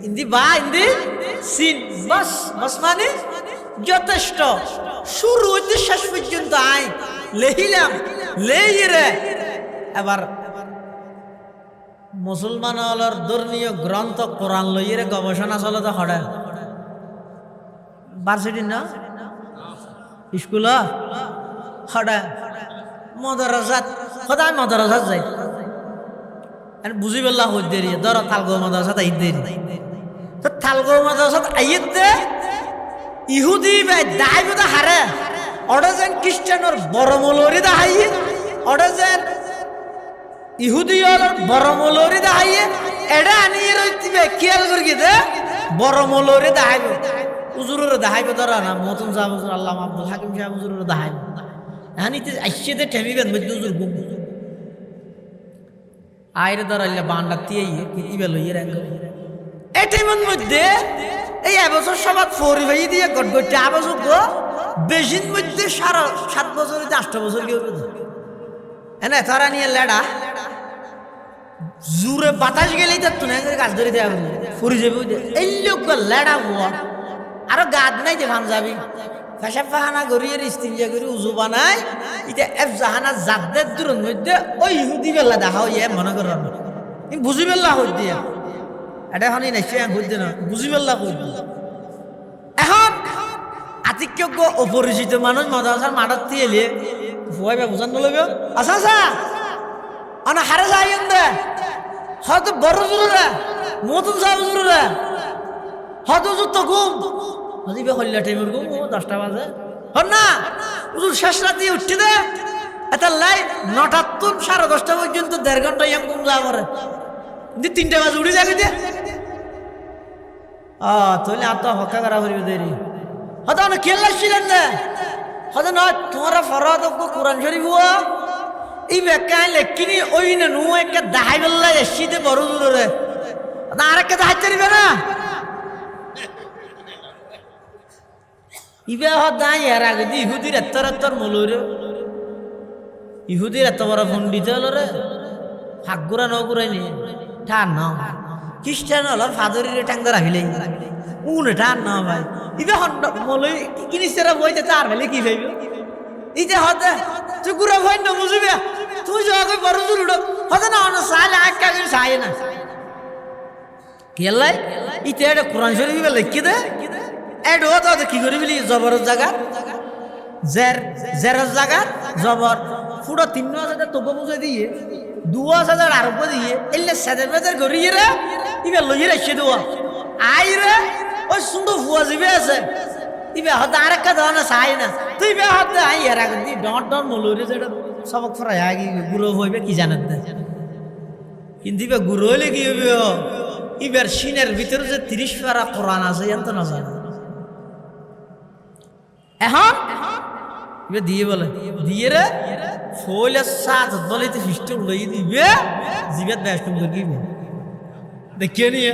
ইন্দি বা ইন্দি সিন বস বস মানে যথেষ্ট শুরু হইতে শেষ পর্যন্ত আই লেহিলাম লেহিরে এবার মুসলমান হলর ধর্মীয় গ্রন্থ কোরআন লইরে গবেষণা চলতে হড়ে ভার্সিটি না স্কুল হড়ে মদরসাত সদায় মদরসাত যাই বুঝি পেলা হই দেরি ধর তালগো মদরসাত আই দেরি তো তালগো মদরসাত আইতে ইহুদি ভাই দায় বোধ হারে ওটা যেন খ্রিস্টানোর বড় মৌলরি দাহাই ওটা যেন ইহুদি বড় মৌলরি দাহাইয়ে এটা আনিয়ে রইতিবে খেয়াল করি দে বড় মৌলরি দাহাইব উজুরের দাহাইব ধরা না মতন সাহেব হুজুর আল্লাহ আব্দুল হাকিম সাহেব হুজুরের দাহাইব হানিতে আইসে ঠেমিবেন মধ্যে হুজুর গুম আইরে ধরাইলে বান্ডা দিয়ে ইবে লইয়ে র্যাঙ্ক এটাই মধ্যে এই এবছর সবার ফরি ভাই দিয়ে গটগটে আবছর গো বেশির মধ্যে 7 বছর 8 বছর কেউ এনে তারা নিয়ে লেডা জুরে বাতাস গেলেই তো তুই গাছ ধরে দেওয়া ফুরি যাবি এই লোক লেডা হওয়া আরো গাদ নাই যে ভান যাবি পেশাব পাহানা গড়িয়ে ইস্তিনজা করি উজু বানাই এটা এফ জাহানা জাদ্দের দূরের মধ্যে ওই ইহুদি বেলা দেখা হইয়া মনে করেন বুঝি বেলা হই দিয়া এটা এখন নিশ্চয় বুঝতে না বুঝি বেলা হই এখন আতিক্যজ্ঞ অপরিচিত মানুষ মাদ্রাসার মাঠত দিয়ে এলিয়ে ফুয়াইবা বুঝান নলইব আচ্ছা আচ্ছা অনা হারে যাই দে হয়তো বড় জরুরে মতন যাও জরুরে হয়তো যুদ্ধ ঘুম হদিবে হল্লা টাইমের ঘুম 10টা বাজে হন না উজুর শেষ রাতে উঠতে দে এটা লাই 9টা তো 10:30 পর্যন্ত 1.5 ঘন্টা ইয়াম ঘুম যা করে 3টা বাজে উঠে যাবি দে তাহলে আর তো হকা করা হইবে দেরি হয়তো অনেক খেয়াল আসছিলেন না হয়তো নয় তোমার ফরদ কোরআন শরীফ হুয়া এই বেকায় লেখিনি ওই না নু একটা দাহাই বেল্লা এসিতে বড় দূরে আর একটা দাহাই চারিবে না ইবে হদাই এর আগে দি ইহুদির এত্তর মলুরে ইহুদির এত বড় পণ্ডিত হলো রে হাগুরা নগুরাই নিয়ে ঠান ন খ্রিস্টান হলো ফাদরিরে টাঙ্গ রাখিলেই উনে ঠান ন ভাই ইবে হন্ড মলই কিনিসেরা বইতে তার বেলে কি ভাইবে এই যে হতে তুই গুড়া ভাই না বুঝিবে তুই যাকে বড় জুড় হতে না অন সালে আটকা করে সায় না কেলাই ইতে এটা কোরআন শরীফ লিখি দে এড হতো কি করিবি জবর জায়গা জের জায়গা জবর পুরো 3000 তবু বুঝাই দিয়ে 2000 আরব দিয়ে এলে সাদের বাজার গড়িয়ে রে ইবে লইয়ে রেখে দেওয়া আই রে ওই সুন্দর ফুয়া জিবে আছে ইবে হতে আরেকটা দাও না চাই না তুই বে হতে আই এর আগে দি ডট মলুরে যেটা সবক ফরাই আগে গুরু হইবে কি জানেন না কিন্তু ইবে গুরু হইলে কি হইবে ইবের সিনের ভিতরে যে 30 পারা কোরআন আছে এত না জানে এখন ইবে দিয়ে বলে দিয়ে রে ফইলে সাত বলেতে ফিস্টুম লই দিবে জিবেত বেস্টুম করিবে দেখিয়ে নিয়ে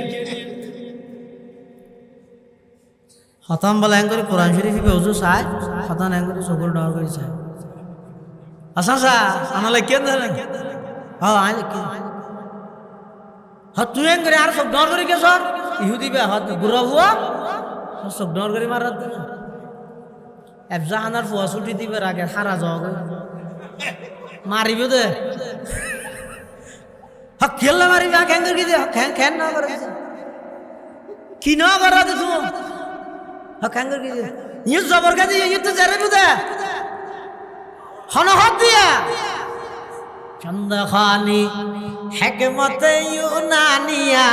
হতাম বলে করে কোরআন শরীফ ওজু চাই হতান করে চকুর ডর করে চাই আচ্ছা সা আনালে কেন হ্যাঁ আই লিখি হ্যাঁ তুই করে আর সব ডর করে গেছ ইহুদি বে হাত গুড়া হুয়া সব ডর করে মারাত দে এফজাহানার ফুয়া ছুটি দিবে আগে হারা যাওয়া মারিব দে হ্যাঁ খেললে মারিবে খ্যাং করে দে খ্যাং না করে কি না করা দে তুমি হ্যাঁ খ্যাং করে দে ইয়ে জবর কা দিয়ে ইয়ে তো জারে বুদে হনহত দিয়া চন্দখানি হিকমত ইউনানিয়া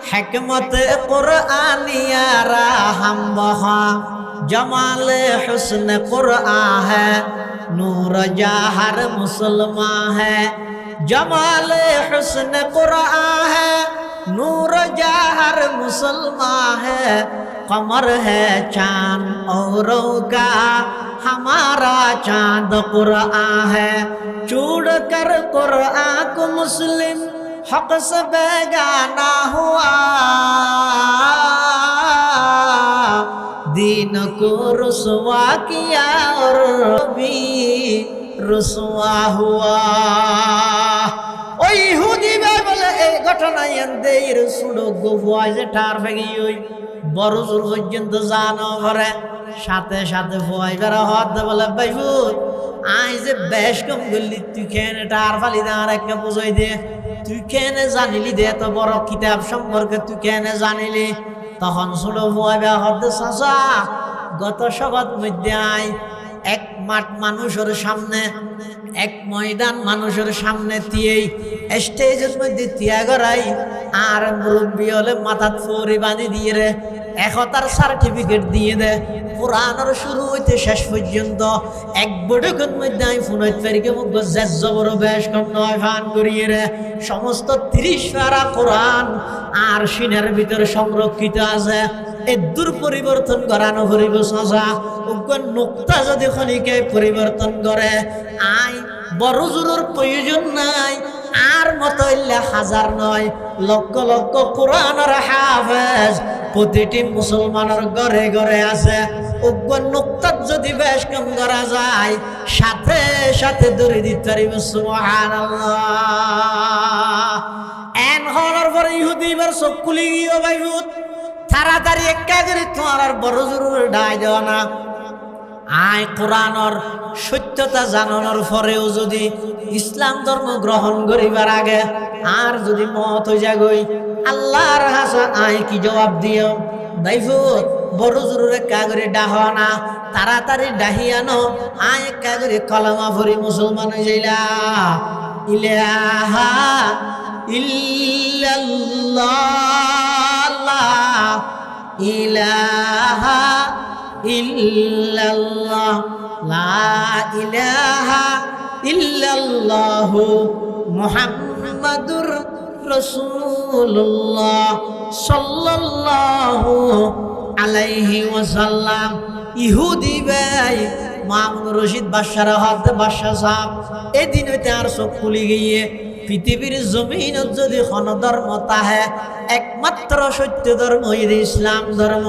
হিকমত কুরআনিয়া রাহম বহা जमाल हुस्न कुरआन है नूर जाहर मुसलमान है जमाल हुस्न कुरआन है नूर जाहर मुसलमान है कमर है चांद औरों का हमारा चांद कुरआन है चूड़ कर कुरआन को मुस्लिम हक से बेगाना हुआ दीन को रुसवा किया और भी रुसवा हुआ ওই ইহুদি বলে এই ঘটনা এনতে এর সুড়ো গোফায় যে ঠার ফেগি ওই বড় জোর পর্যন্ত জানো করে সাথে সাথে ফয় বেরা হাত বলে বাইফুর আই যে বেশ কম গলি তুই কেনে ঠার ফালি দে আর একটা বুঝাই দে তুই কেনে জানিলি দে এত বড় কিতাব সম্পর্কে তুই কেনে জানিলি তখন ছোট ভুয়া হতে চাচা গত সভার মধ্যে এক মাঠ মানুষের সামনে এক ময়দান মানুষের সামনে দিয়েই স্টেজের মধ্যে তিয়া গড়াই আর মুরব্বী হলে মাথাত ফরি বাঁধি দিয়ে রে একতার সার্টিফিকেট দিয়ে দে পুরানোর শুরু হইতে শেষ পর্যন্ত এক বড়খন মধ্যে আমি ফোনত ফেরিকে মুখ জেজ জবর বেশ কম নয় ফান করিয়ে রে সমস্ত 30 পারা কোরআন আর সিনের ভিতরে সংরক্ষিত আছে এদুর পরিবর্তন করানো করিব সাজা ওগন নোক্তা যদি খনিকে পরিবর্তন করে আই বড় জোরের প্রয়োজন নাই আর মতো হাজার নয় লক্ষ লক্ষ কোরআনের হাফেজ প্রতিটি মুসলমানের ঘরে ঘরে আছে ওগন নোক্তা যদি বেশ কম করা যায় সাথে সাথে দৌড়ে দিতে পারিব সুবহানাল্লাহ এন হওয়ার পরে ইহুদি এবার চোখ খুলি গিয়ে ভাইবুত তাড়াতাড়ি একা করে তোমার আর বড় জরুরি ডাই দেওয়া না আয় কোরআনের সত্যতা জানানোর পরেও যদি ইসলাম ধর্ম গ্রহণ করিবার আগে আর যদি মত হয়ে যাগই আল্লাহর হাসা আয় কি জবাব দিও ভাইবুত বড় জরুরি একা করে ডাহা না তাড়াতাড়ি ডাহিয়ানো আয় একা করে কলমা পড়ি মুসলমান হয়ে যাইলা ইলাহা ইল্লাল্লাহ ইলাহা ইল্লাল্লাহ লা ইলাহা ইল্লাল্লাহ মুহাম্মাদুর রাসূলুল্লাহ সাল্লাল্লাহু আলাইহি ওয়াসাল্লাম ইহুদি ভাই মামুন রশিদ বাদশার হাত বাদশাহ সাহেব এই দিন হইতে আর চোখ খুলি গিয়ে পৃথিবীর জমিন যদি কোন ধর্ম তাহে একমাত্র সত্য ধর্ম ইসলাম ধর্ম।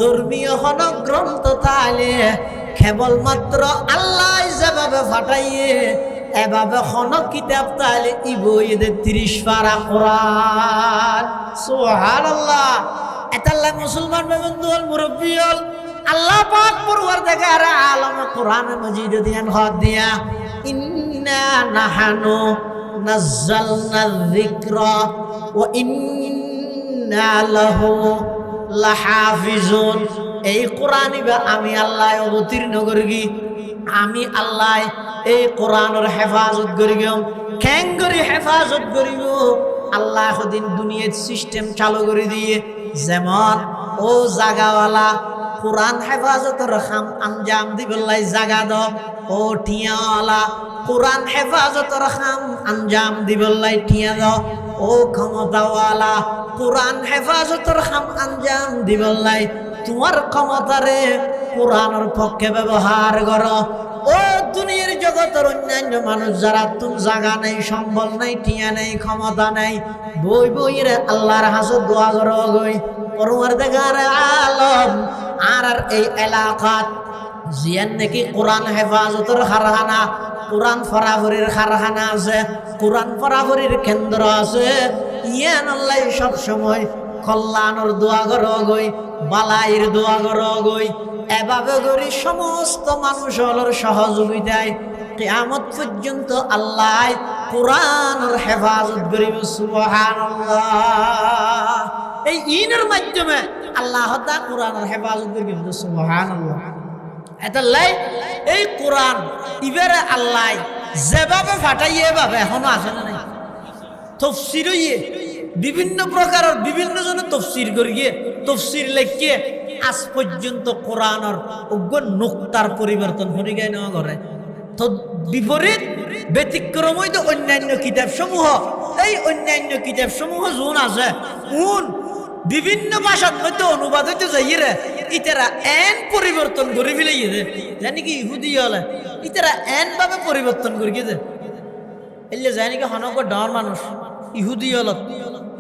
ধর্মীয় কোন গ্রন্থ তাহলে কেবলমাত্র আল্লাহ যেভাবে ফাটাইয়ে এভাবে কোন কিতাব তাহলে ইবইদের 30 পারা কোরআন। সুবহানাল্লাহ। এতাল্লাহ মুসলমান বন্ধু হল মুরব্বী হল আল্লাহ পাক পরওয়ারদিগার আলম কোরআন মাজিদ দিয়ান হাত দিয়া ইন্না নাহানু নাযালনা যিকরা ওয়া ইন্না লাহু লাহাফিজুন। এই কোরআন আমি আল্লাহ অবতীর্ণ করি, আমি আল্লাহ এই কোরআনের হেফাজত করি। কেন করি হেফাজত করিব? আল্লাহ দিন দুনিয়ার সিস্টেম চালু করে দিয়ে যেমন ও জাগাওয়ালা কোরআন হেফাজতের খাম আঞ্জাম দিবল্লাই জাগা দ, ও ঠিয়াওয়ালা কোরআন হেফাজতের খাম আঞ্জাম দিবল্লাই ঠিয়া দ, ও ক্ষমতাওয়ালা কোরআন হেফাজতের খাম আঞ্জাম দিবল্লাই তোমার ক্ষমতারে কোরআনের পক্ষে ব্যবহার করো। ও দুনিয়ার জগতের অন্যান্য মানুষ যারা তুমি জাগা নেই, সম্বল নাই, টিয়া নেই, ক্ষমতা নেই, বই বইরে আল্লাহর হাজত দোয়া করো গই পরওয়ারদিগার আলম। আর এই এলাকাত জিয়ান নাকি কোরআন হেফাজতের কারখানা, কোরআন ফরাফরির কারখানা আছে, কোরআন ফরাফরির কেন্দ্র আছে, ইয়ান আল্লাহ সব সময় কল্যাণের দোয়া করো গই, বালাইয়ের দোয়া করো গই। এভাবে করে সমস্ত মানুষের সহযোগিতায় কিয়ামত পর্যন্ত আল্লাহ কোরআনের হেফাজত করিব। সুবহানাল্লাহ। এই ইনের মাধ্যমে আল্লাহ তাআলা কোরআনের হেফাজত করিব। সুবহানাল্লাহ। এটালাই এই কোরআন ইবারে আল্লাহ যেভাবে ফাটাইয়ে এভাবে এখনো আছে না নাই? তাফসীর হইয়ে বিভিন্ন প্রকারের বিভিন্ন জনে তাফসীর করিয়ে তাফসীর লেখিয়ে আজ পর্যন্ত কোরআনের অজ্ঞ নুক্তার পরিবর্তন হয়ে গেছে না করে। তো বিপরীত ব্যতিক্রম হইতো অন্যান্য কিতাব সমূহ। এই অন্যান্য কিতাব সমূহ যোন আছে উন বিভিন্ন ভাষার মধ্যে অনুবাদ হইতে যাইয়ে ইতারা এন পরিবর্তন করে ফেলে জানি কি ইহুদি হলে ইতারা এন ভাবে পরিবর্তন করে গিয়ে এলে যায় নাকি হনক ডর মানুষ ইহুদি হলত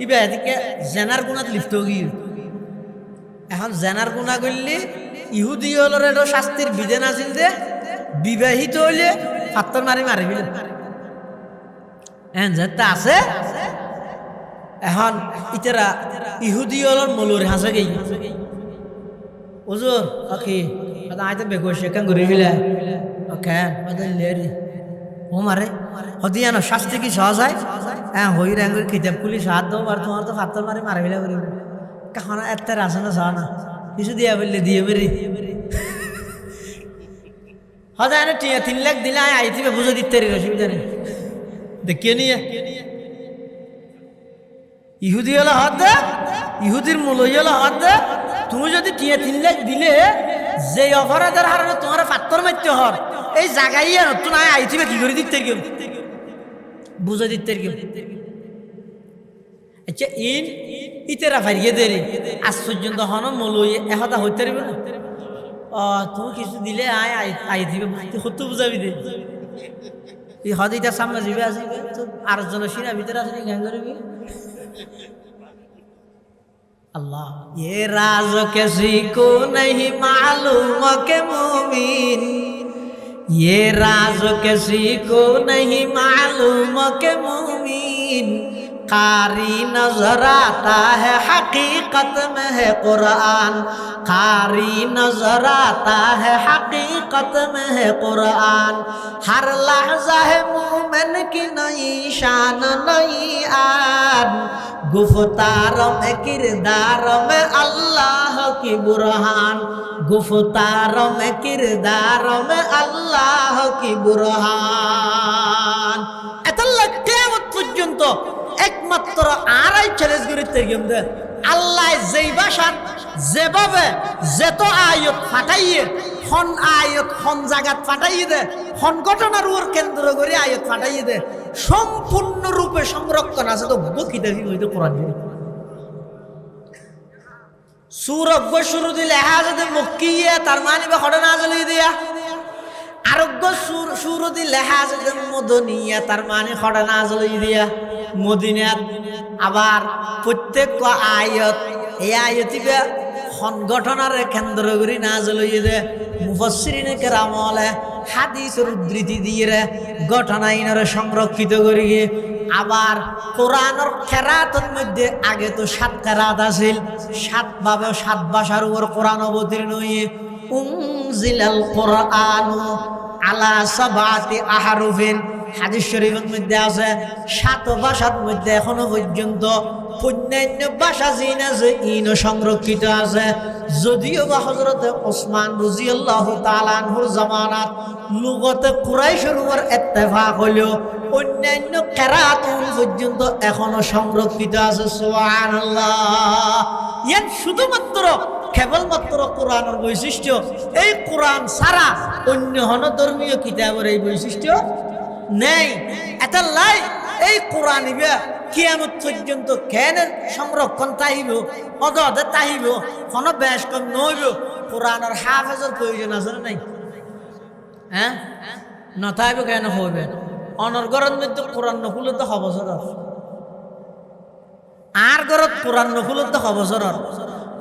ইবা এদিকে জেনার গুণাত লিপ্ত গিয়ে। এখন জেনার গুণা করলে ইহুদি হলের এটা শাস্তির বিধান আছিল যে বিবাহিত হইলে পাত্তর মারি মারিবিল এন যেটা আছে। এখন ইতারা ইহুদি হলর মলুর হাসে গেই ওজোর ওকে আইতে বেগো সেখান ঘুরে ফেলে ওকে লেরি ও মারে হদিয়ানো শাস্তি কি সহজ হয়? হ্যাঁ হই র্যাঙ্গুর কিতাব খুলি সাহায্য দাও আর তোমার তো পাত্তর মারি মারি ফেলে করিব কাহনা এত আসে না সহ না কিছু দিয়া বললে দিয়ে বেরি হদায় না 3 লাখ দিলে আইতিবে বুঝে দিতে অসুবিধা নেই দেখিয়ে নিয়ে ইহুদি হলো হাত দে, ইহুদির মূল হলো হাত দে। তুমি যদি 3 লাখ দিলে যে অপরাধের হারে তোমার পাত্তর মারতে হর এই জায়গায় নতুন আইতিবে কি করে দিতে কেউ বুঝে দিতে কেউ। আচ্ছা ইতেরা ফারিয়ে দেরি আজ পর্যন্ত হন মূল এহতা হইতে পারবে না। তুমি কিছু দিলে আইতিবে সত্য বুঝাবি দে এই হদিটার সামনে যাবে আসবে তো আর জনের সিনা ভিতরে আসলে জ্ঞান করবি। अल्लाह ये राज किसी को नहीं मालूम के मोमिन, ये राज किसी को नहीं मालूम के मोमिन, कारी नजर आता है हकीकत में है कुरान, कारी नजर आता है हकीकत में है कुरान, हर लहजा है मोमिन की नई शान नई आन, गुफ्तार में किरदार में अल्लाह की बुरहान, गुफ्तार में किरदार में अल्लाह की बुरहान। এতলা কিয়ামত পর্যন্ত একমাত্র আরাই চ্যালেঞ্জ করতে গিয়ে আল্লাহ যেই ভাষা যেভাবে যত আয়াত ফাটাইয়ে হন আয়াত হন জায়গাত ফাটাইয়ে দে হন ঘটনার ওর কেন্দ্র করে আয়াত ফাটাইয়ে দে সম্পূর্ণ রূপে সংরক্ষণ আছে। তো বকিতে হইতো কোরআন সূরা শুরু দিলে হাজতে মক্কিয়া তার মানে বা ঘটনা চলে দিয়া আরোগ্য সুরতি লেখা আছে যে মদনিয়া, তার মানে খড়া নাজল দিয়া মদিনাত। আবার প্রত্যেক আয়াত এই আয়াতিবে সংগঠনের কেন্দ্র করে নাজল হইয়ে মুফাসসিরিনে কেরাম বলে হাদিসের উদ্ধৃতি দিয়ে ঘটনাইনরে সংরক্ষিত করি। আবার কোরআনের কেরাতের মধ্যে আগে তো 7 কেরাত আছিল, 7 ভাষার উপর কোরআন অবতীর্ণ হয়ে উনজিলাল কোরআনু আলা সাবাতি আহরুফিন। হাদিস শরীফের মধ্যে আছে 7 ভাষার মধ্যে এখনো পর্যন্ত অন্যান্য ভাষা জিন আছে ইনও সংরক্ষিত আছে। যদিও বা হযরতে ওসমান রাদিয়াল্লাহু তাআলা আনহুর জামানাত লুগতে কুরাইশের উপর ইত্তেফাক হলো, অন্যান্য কেরাত পর্যন্ত এখনো সংরক্ষিত আছে। সুবহানাল্লাহ। ইয়ান শুধুমাত্র কেবলমাত্র কোরআনের বৈশিষ্ট্য। এই কোরআন ছাড়া অন্য হন ধর্মীয় কিতাবের এই বৈশিষ্ট্য নেই। এটা লাই এই কোরআন ইবে কিয়ামত পর্যন্ত কেন সংরক্ষণ তাইব, অদে তাইব, কোনো বেশ কম নইব। কোরআনের হাফেজের প্রয়োজন আছে না নাই? হ্যাঁ, নথাইব কেন হবে? অনর্গরত মধ্যে কোরআন নকুল তো হবছর, আর গরত কোরআন নকুল তো হবছর।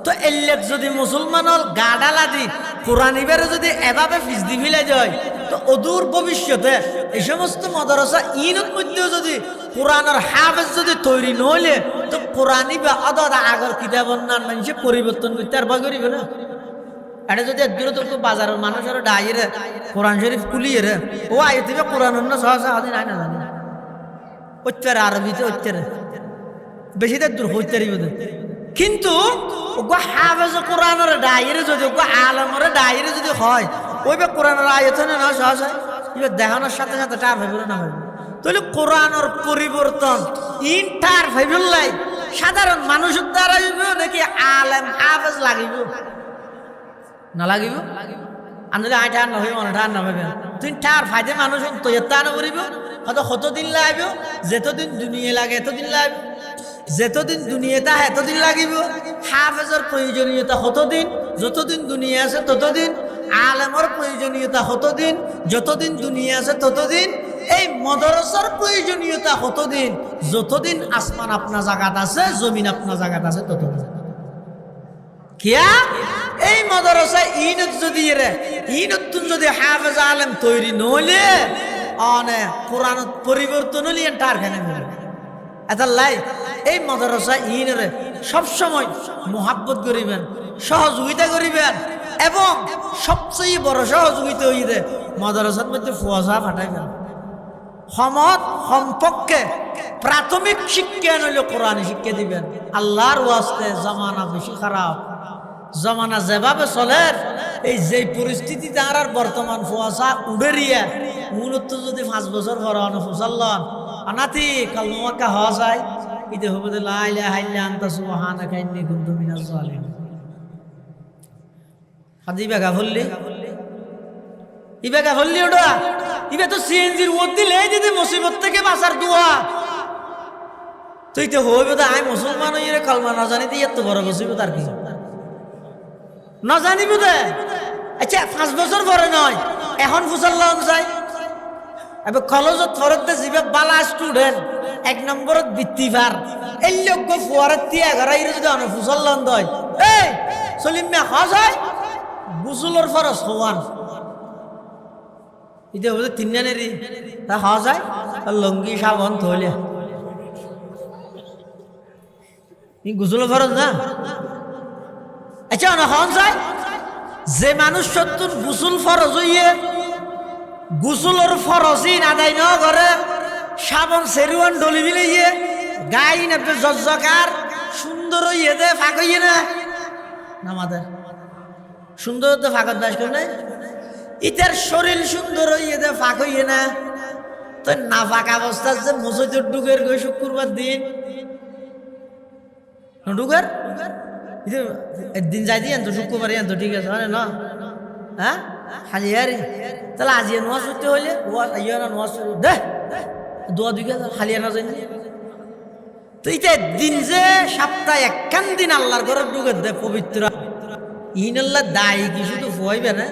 তো এলেক যদি মুসলমানের গাডালা দি কোরআন ইবারে যদি এভাবে ফিজদি ফিলে যায়, তো অদূর ভবিষ্যতে এই সমস্ত মাদ্রাসা ইনত মধ্যেও যদি কোরআনের হাফেজ যদি তৈরি নইলে, তো কোরআন ইবা অদা আগর কিতাবর নাম মানুষে পরিবর্তন করতে আর ভয় করিবে না। এটা যদি একদিনও তো বাজারের মানুষের ডাইরে কোরআন শরীফ কুলিয়ে রে ও আইতিবে কোরআন অন্য সহসা আদিন আয় না জানি অত্যার আরবিতে অত্যার বেশি তার দূর হইতে কিন্তু হাফেজ কোরআনের ডাইরে যদি আলমের ডাইরে যদি হয়, ওই বে কোরআনের আয়ত না সহসা এবার দেখানোর সাথে সাথে টার ভাবিল না ভাবিল। তাহলে কোরআনের পরিবর্তন ইনটার ভাবিল্লাই সাধারণ মানুষের দ্বারা নাকি আলেম হাফেজ লাগিব না লাগিব? আমি যদি আইটা না হইব না ঠার না ভাবেন তুই ঠার ফাইদে মানুষ তো এটা না করিব, হয়তো কতদিন লাগবে, যেতদিন দুনিয়া লাগে এতদিন লাগবে, যেতদিন দুনিয়াটা এতদিন লাগিব। হাফেজের প্রয়োজনীয়তা কতদিন, যতদিন দুনিয়া আছে ততদিন। আলেমের প্রয়োজনীয়তা কতদিন, যতদিন দুনিয়া আছে ততদিন। এই মাদ্রাসার প্রয়োজনীয়তা কতদিন, যতদিন আসমান আপনার জায়গাত আছে, জমিন আপনার জায়গাত আছে ততদিন। কিয়া এই মাদ্রাসা ইনত যদি ইনতুন যদি হাফেজ আলেম তৈরি নইলে অনে কোরআন পরিবর্তন হলি তার খানে এটা লাই এই মাদ্রাসা ইনরে সবসময় মোহাব্বত করিবেন, সহযোগিতা করিবেন, এবং সবচেয়ে বড় সহযোগিতা হইবে মাদ্রাসার মধ্যে ফুয়াশা ফাটাইবেন। সমত সম্পর্কে প্রাথমিক শিক্ষা নইলে কোরআন শিক্ষা দিবেন। আল্লাহর ওয়াস্তে জামানা বেশি খারাপ, জামানা যেভাবে চলে এই যে পরিস্থিতি তার আর বর্তমান ফুয়াশা উড়েরিয়া মূলত যদি 5 বছর পর ফুসাল্লান আনাতি কালমাক্কা হওয়া যায়, ইতে হবে লা ইলাহা ইল্লা আনতা সুবহানাকা ইন্নী কুনতু মিনাজ জালিমিন। হাদিবা গাফল্লি ইবা গাফল্লি ওটা ইবা তো সিএনজির ওত দিলে যদি মুসিবত থেকে বাঁচার দোয়া তুই তো হইবে তো আই মুসলমান হইরে কালমা না জানি তো এত বড় মুসিবত আর কি না জানিব দে। আচ্ছা 5 বছর পরে নয়, এখন ফুসাল্লাম যায়। এবার কলেজত ফরতে যাবে বালা স্টুডেন্ট 1 নম্বরত বৃত্তিভার এই লোক ফুয়ারের তিয়া ঘরাই যদি অনেক ফুসাল্লাম দয় এই সলিম মে খাওয়া যায় গুসুলোর ফরস হওয়ান এটা বলতে 3 জানেরই তা খাওয়া যায় লঙ্গি সাবন থলে গুসুলোর ফরস না। আচ্ছা না খাওয়া যায় যে মানুষ 70 গুসুল ফরজ হইয়ে গুসুলোর ফরজিন আদায় ন করে সাবন সেরুয়ান ডলি বিলিয়ে গাই নেবে জজ্জকার সুন্দর হইয়ে দে ফাঁক হইয়ে না আমাদের সুন্দর তো ফাঁকত দাস করে নাই ইতার শরীর সুন্দর হইয়ে দে ফাঁক হইয়ে না। তো না ফাঁক অবস্থা যে মসজিদের ঢুকের গই শুক্রবার দিন ঢুকের একদিন যাই দিয়ে তো শুক্রবার তো ঠিক আছে মানে না হ্যাঁ হালিয়ারি তাহলে আজিয়ে নোয়াজ করতে হইলে ইয়ে না নোয়াজ দে দোয়া দুই হালিয়া না যাই। তো এটা দিন যে সপ্তাহে 1 দিন আল্লাহর ঘরে ঢুকে দে পবিত্র ইনাল্লাহ দায়ী কি শুধু ফুয়াইবে না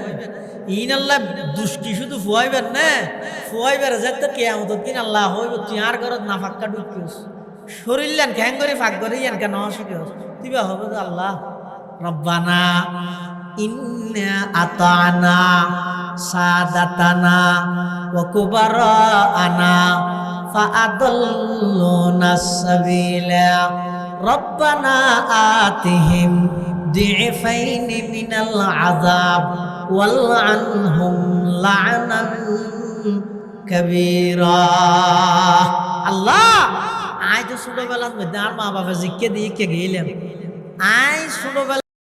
ইন আল্লাহ দুষ্টি শুধু ফুয়াইবার না ফুয়াইবার যাতে কেয়ামতের দিন আল্লাহ হইব তুই আর ঘরত না ফাক্কা ঢুকিস শরীর খ্যাং করে ফাঁক করে ইয়ান কেন শিখিস দিবা হবে তো আল্লাহ রব্বানা ইন্না আতানা সাদাতানা ওয়া কুবারানা ফাআদাল্লুনা সাবিলা রব্বানা আতিহিম ضعفين من العذاب والعنهم لعنا كبيرا আল্লাহ আজ ছোটবেলার মধ্যে আর মা বাবা জিজ্ঞে দিয়ে গেলাম আজ ছোটবেলা